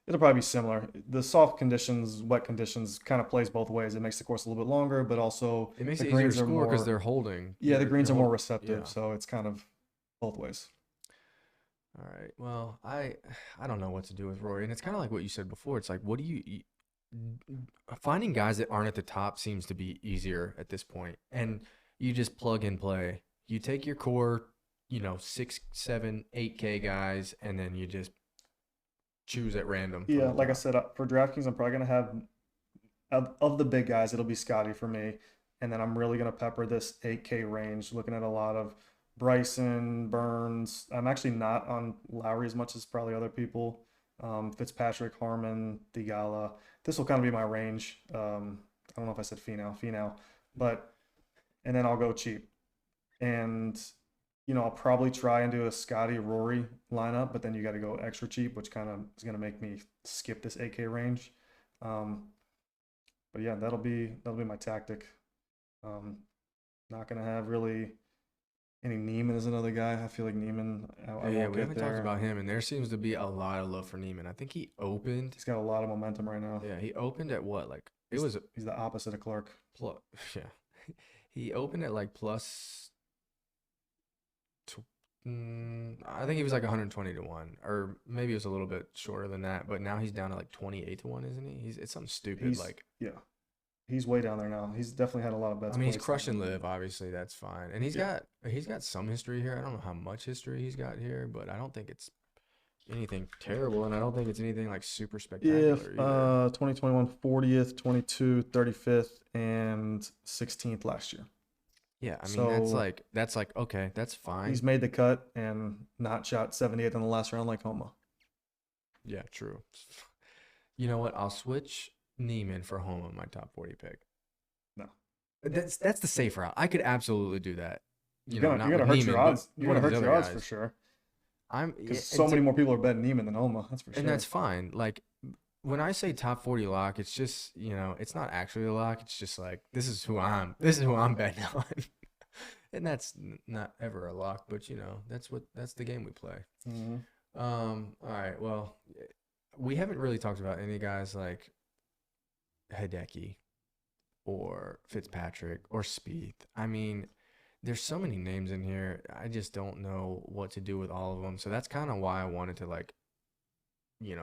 it'll probably be similar. The soft conditions, wet conditions kind of plays both ways. It makes the course a little bit longer, but also it makes it easier to score because they're holding. Yeah, the greens are more receptive, so it's kind of both ways. All right. Well, I don't know what to do with Rory, and it's kind of like what you said before. It's like, what do you finding guys that aren't at the top seems to be easier at this point, and you just plug and play. You take your core, 6, 7, 8K guys, and then you just choose at random. Yeah, like I said, for DraftKings, I'm probably going to have, of the big guys, it'll be Scotty for me. And then I'm really going to pepper this 8K range, looking at a lot of Bryson, Burns. I'm actually not on Lowry as much as probably other people. Fitzpatrick, Harman, Theegala. This will kind of be my range. I don't know if I said Finau. And then I'll go cheap. And I'll probably try and do a Scotty Rory lineup, but then you got to go extra cheap, which kind of is going to make me skip this 8K range. But yeah, that'll be my tactic. Not going to have really any. Neiman is another guy. I feel like Neiman. We haven't talked about him, and there seems to be a lot of love for Neiman. I think he opened. He's got a lot of momentum right now. Yeah, he opened at what? Like he's the opposite of Clark. Yeah, he opened at like plus. I think he was like 120-1, or maybe it was a little bit shorter than that. But now he's down to like 28-1, isn't he? It's something stupid. Yeah. He's way down there now. He's definitely had a lot of I bets mean, he's placed on crushing him. live. Obviously, that's fine, and Yeah. he's got some history here. I don't know how much history he's got here, but I don't think it's anything terrible, and I don't think it's anything like super Yeah, spectacular either. 2021 40th, 22, 35th, and 16th last year. Yeah, I mean So that's like okay, that's he's fine. made the cut and not shot 78 in the last round like Homa. Yeah, true. You know what? I'll switch Neiman for home on my top 40 pick. No, That's the safe route. I could absolutely do that. You know, you're not with gonna hurt your Neiman, but odds. You're one gonna of these hurt other your odds for guys. sure Yeah, because so many more people are betting Neiman than Homa. That's for and that's sure. fine. Like when I say top 40 lock, it's just, it's not actually a lock. It's just like this is who I'm betting on. And that's not ever a lock, but that's the game we play. Hmm. All right. Well, we haven't really talked about any guys like Hideki or Fitzpatrick or Spieth. I mean, there's so many names in here. I just don't know what to do with all of them. So that's kind of why I wanted to like,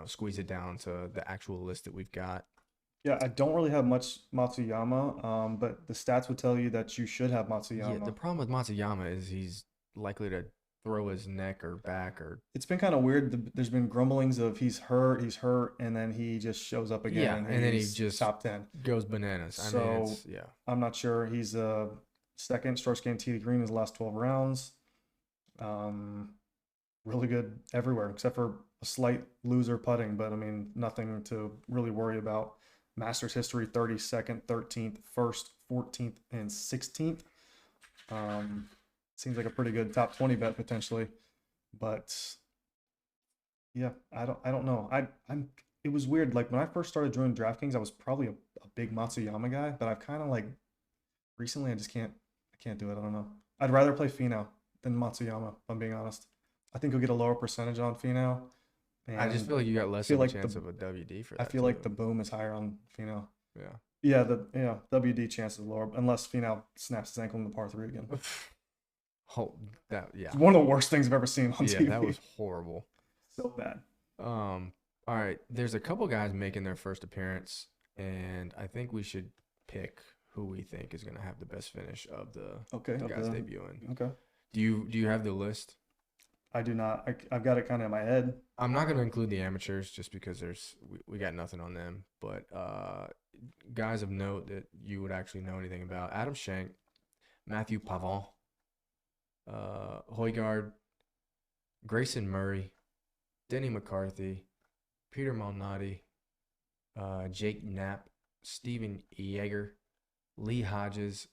squeeze it down to the actual list that we've got. Yeah, I don't really have much Matsuyama, but the stats would tell you that you should have Yeah, the Matsuyama. problem with Matsuyama is he's likely to throw his neck or back or It's been kind of weird. There's been grumblings of he's hurt, and then he just shows up again yeah, and and then he he's just top 10. goes bananas. I mean, So it's yeah. I'm not sure. He's second strokes gained tee to green his last 12 rounds. Um, really good everywhere except for a slight loser putting, but I mean, nothing to really worry about. Masters history 32nd, 13th, 1st, 14th, and 16th. Seems like a pretty good top 20 bet potentially, but yeah, I don't know. I'm it was weird. Like when I first started joining DraftKings, I was probably a big Matsuyama guy, but I've kind of like recently I can't do it. I don't know. I'd rather play Finau than Matsuyama, if I'm being honest. I think he'll get a lower percentage on Finau, I just and feel like you got less feel of a like the chance of a WD for I that feel like too. the boom is higher on Finau. Yeah. Yeah, the WD chance is lower unless Finau snaps his ankle in the par three again. Oh, that It's yeah. one of the worst things I've ever seen on Yeah, that TV. was horrible. So bad. All right. There's a couple guys making their first appearance, and I think we should pick who we think is gonna have the best finish of Okay, the of guys the debuting. okay. Do you have the list? I do not. I've got it kind of in my head. I'm not gonna include the amateurs just because we got nothing on them. But guys of note that you would actually know anything about: Adam Schenk, Matthew Pavon, Højgaard, Grayson Murray, Denny McCarthy, Peter Malnati, Jake Knapp, Steven Yeager, Lee Hodges,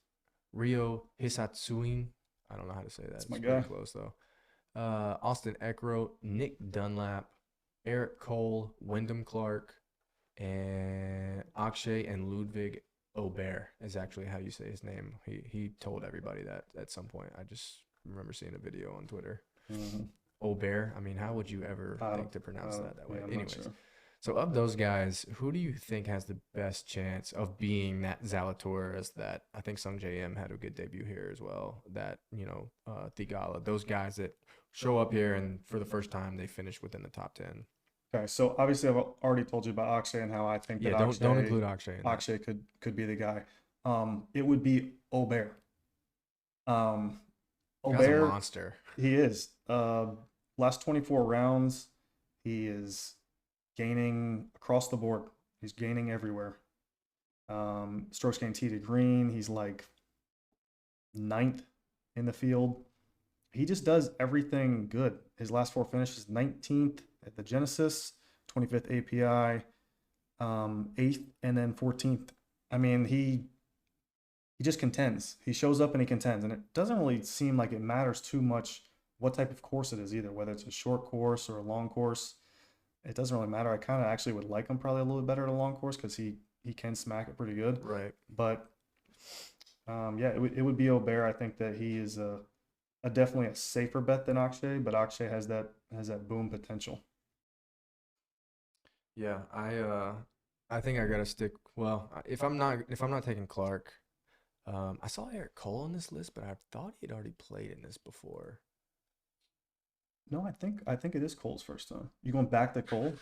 Rio Hisatsuin. I don't know how to say that. That's my It's pretty guy. close though. Austin Eckroat, Nick Dunlap, Eric Cole, Wyndham Clark, and Akshay and Ludwig Aubert is actually how you say his name. He told everybody that at some point. I just remember seeing a video on Twitter. Mhm. Aubert. I mean, how would you ever I think don't. to pronounce that way? Yeah, I'm not Anyways, sure. so of those guys, who do you think has the best chance of being that Zalatoris that I think Sung J M had a good debut here as well. That, Thigala, those guys that show up here and for the first time they finish within the top 10. Okay, so obviously I've already told you about Akshay and how I think Yeah, that don't include Akshay in that. Akshay could be the guy. It would be Aubert. Um, Guy's a Aubert, monster. he is. Last 24 rounds, he is gaining across the board. He's gaining everywhere. Strokes gained tee to green. He's like ninth in the field. He just does everything good. His last four finishes: 19th at the Genesis, 25th API, 8th, and then 14th. I mean, he just contends. He shows up and he contends, and it doesn't really seem like it matters too much what type of course it is either, whether it's a short course or a long course. It doesn't really matter. I kind of actually would like him probably a little bit better at a long course because he can smack it pretty good. Right. But yeah, it would be Aubert. I think that he is a definitely a safer bet than Akshay, but Akshay has that boom potential. Yeah, I think I gotta stick. Well, if I'm not taking Clark, I saw Eric Cole on this list, but I thought he'd already played in this before. No, I think it is Cole's first time. You going back to Cole?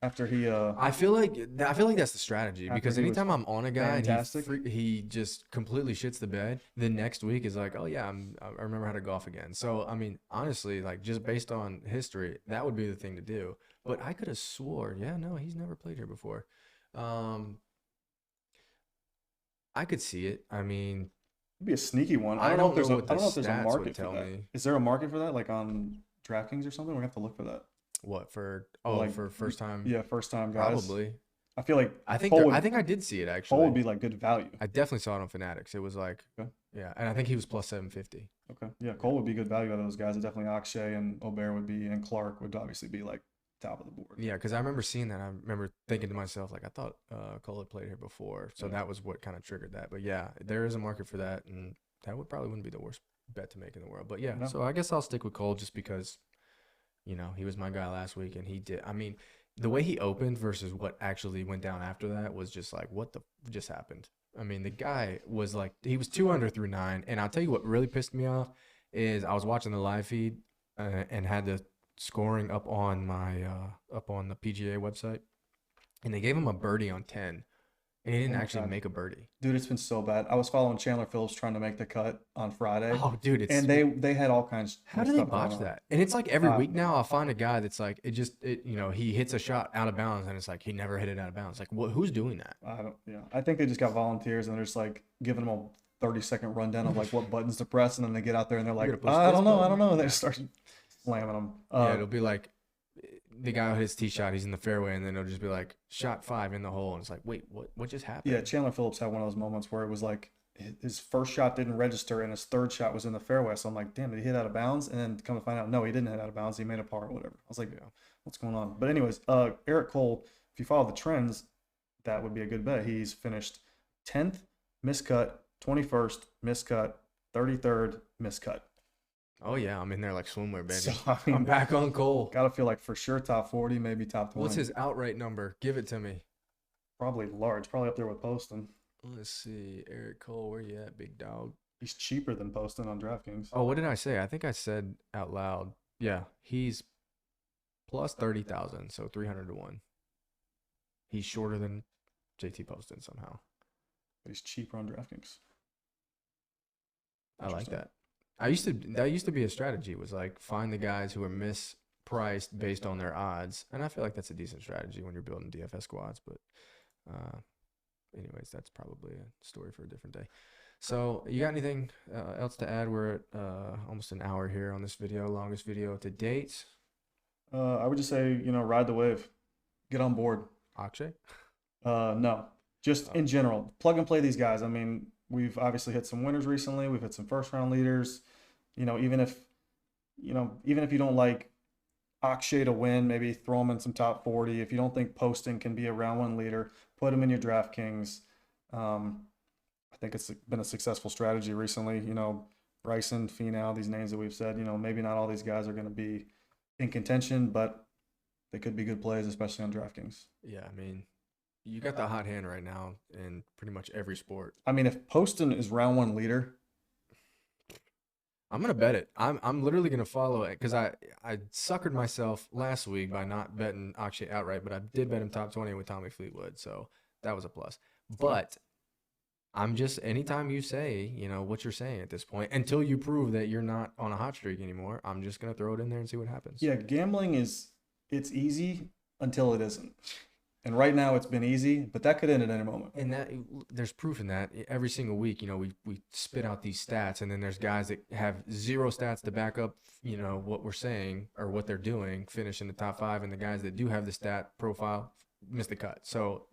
after he I feel like that's the strategy after because he was anytime I'm on a guy and fantastic. he just completely shits the bed, the next week is like, oh yeah, I remember how to golf again. So I mean, honestly, like just based on history, that would be the thing to do. But I could have swore, yeah, no, he's never played here before. Um, I could see it. I mean, It'd be a sneaky one. I I don't know if don't know there's a what I the don't know if there's a stats would market for tell that. me. Is there a market for that, like on DraftKings or something? We're gonna have to look for that. What for? For Oh, like, for first time, yeah, first time guys. probably. I feel like I think I did see it Cole would actually. be like good value. I definitely saw it on Fanatics. It was like, Okay. yeah, and I think he was plus 750. Okay. Yeah, Yeah. Cole would be good value out of those guys. Definitely Akshay and Aubert would be, and Clark would obviously be like top of the board. Yeah, because I remember seeing that. I remember thinking to myself, like, I thought Cole had played here before, so Yeah. that was what kind of triggered that. But yeah, there is a market for that, and that would probably wouldn't be the worst bet to make in the world. But yeah, No. so I guess I'll stick with Cole just because, he was my guy last week, and he did. I mean, the way he opened versus what actually went down after that was just like, what the just happened? I mean, the guy was like, he was 2 under through 9, and I'll tell you what really pissed me off is I was watching the live feed and had the scoring up on my up on the PGA website, and they gave him a birdie on 10, and he Oh didn't my actually God. make a birdie. Dude, it's been so bad. I was following Chandler Phillips trying to make the cut on Friday, Oh, dude, it's and they had all kinds how of do they stuff going botch on. that? And it's like every Uh, week now I'll find a guy that's like he hits a shot out of bounds and it's like he never hit it out of bounds. Like who's doing that? I don't. Yeah, I think they just got volunteers and they're just like giving them a 30-second rundown of like what buttons to press, and then they get out there and they're You're like, gonna push I this don't know, I button. don't know, and they Yeah. start slamming them. Yeah, it'll be like the guy who hits tee shot, he's in the fairway, and then it'll just be like shot 5 in the hole, and it's like, wait, what just happened? Yeah, Chandler Phillips had one of those moments where it was like his first shot didn't register and his third shot was in the fairway. So I'm like, damn, did he hit out of bounds? And then come to find out, no, he didn't hit out of bounds. He made a par or whatever. I was like, Yeah. what's going on? But anyways, Eric Cole, if you follow the trends, that would be a good bet. He's finished 10th, miscut, 21st, miscut, 33rd, miscut. Oh yeah, I'm in there like swimwear, baby. So I I'm mean, back on Cole. gotta feel like for sure top 40, maybe top 20. What's his outright number? Give it to me. Probably large, probably up there with Poston. Let's see. Eric Cole, where you at, big dog? He's cheaper than Poston on DraftKings. Oh, what did I say? I think I said out loud. Yeah, he's plus 30,000, so 300 to 1. He's shorter than JT Poston somehow. But he's cheaper on DraftKings. I like Interesting. that. That used to be a strategy, was like find the guys who are mispriced based on their odds. And I feel like that's a decent strategy when you're building DFS squads, but anyways, that's probably a story for a different day. So, you got anything else to add? We're at almost an hour here on this video, longest video to date. I would just say, ride the wave, get on board. Akshay? No, just Oh. in general, plug and play these guys. I mean, we've obviously hit some winners recently. We've hit some first round leaders. Even if you don't like Akshay to win, maybe throw him in some top 40. If you don't think Poston can be a round one leader, put him in your DraftKings. I think it's been a successful strategy recently. Bryson, Finau, these names that we've said. Maybe not all these guys are going to be in contention, but they could be good plays, especially on DraftKings. Yeah, I mean, you got the hot hand right now in pretty much every sport. I mean, if Poston is round one leader, I'm gonna bet it. I'm literally gonna follow it because I suckered myself last week by not betting Akshay outright, but I did bet him top 20 with Tommy Fleetwood, so that was a plus. But I'm just anytime you say what you're saying at this point, until you prove that you're not on a hot streak anymore, I'm just gonna throw it in there and see what happens. yeah, gambling it's easy until it isn't. And right now it's been easy, but that could end at any moment. And that there's proof in that every single week. We spit out these stats, and then there's guys that have zero stats to back up, what we're saying or what they're doing, finish in the top 5, and the guys that do have the stat profile miss the cut. So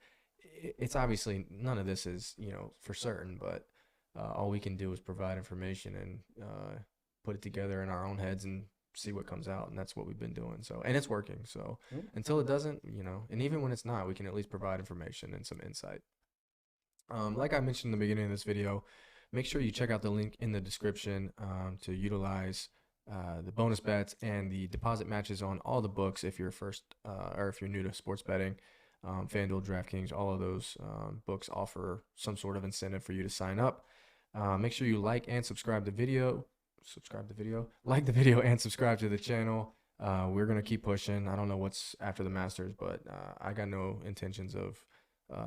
it's obviously none of this is for certain, but all we can do is provide information and put it together in our own heads and see what comes out, and that's what we've been doing. So, and it's working. So Yep. until it doesn't, and even when it's not, we can at least provide information and some insight. Like I mentioned in the beginning of this video, make sure you check out the link in the description to utilize the bonus bets and the deposit matches on all the books if you're or if you're new to sports betting. FanDuel, DraftKings, all of those books offer some sort of incentive for you to sign up. Make sure you like and subscribe the video. Like the video and subscribe to the channel. We're gonna keep pushing. I don't know what's after the Masters, but I got no intentions of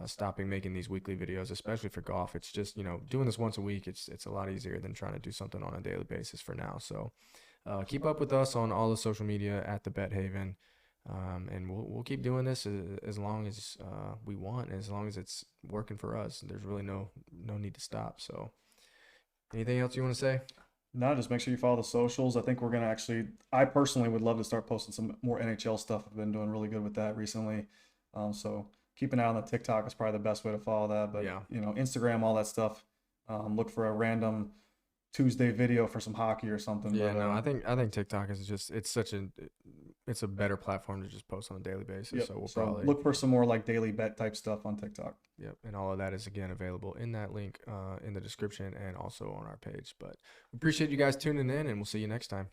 stopping making these weekly videos, especially for golf. It's just, doing this once a week. It's a lot easier than trying to do something on a daily basis for now. So keep up with us on all the social media at the Bet Haven, and we'll keep doing this as long as we want, as long as it's working for us. There's really no need to stop. So anything else you want to say? No, just make sure you follow the socials. I think we're gonna actually. I personally would love to start posting some more NHL stuff. I've been doing really good with that recently. So keep an eye on the TikTok is probably the best way to follow that. But Yeah. Instagram, all that stuff. Look for a random Tuesday video for some hockey or something. Yeah, But no, I think TikTok is just it's a better platform to just post on a daily basis. yep. So we'll So probably look for some more like daily bet type stuff on TikTok. Yep, and all of that is again available in that link in the description and also on our page. But we appreciate you guys tuning in, and we'll see you next time.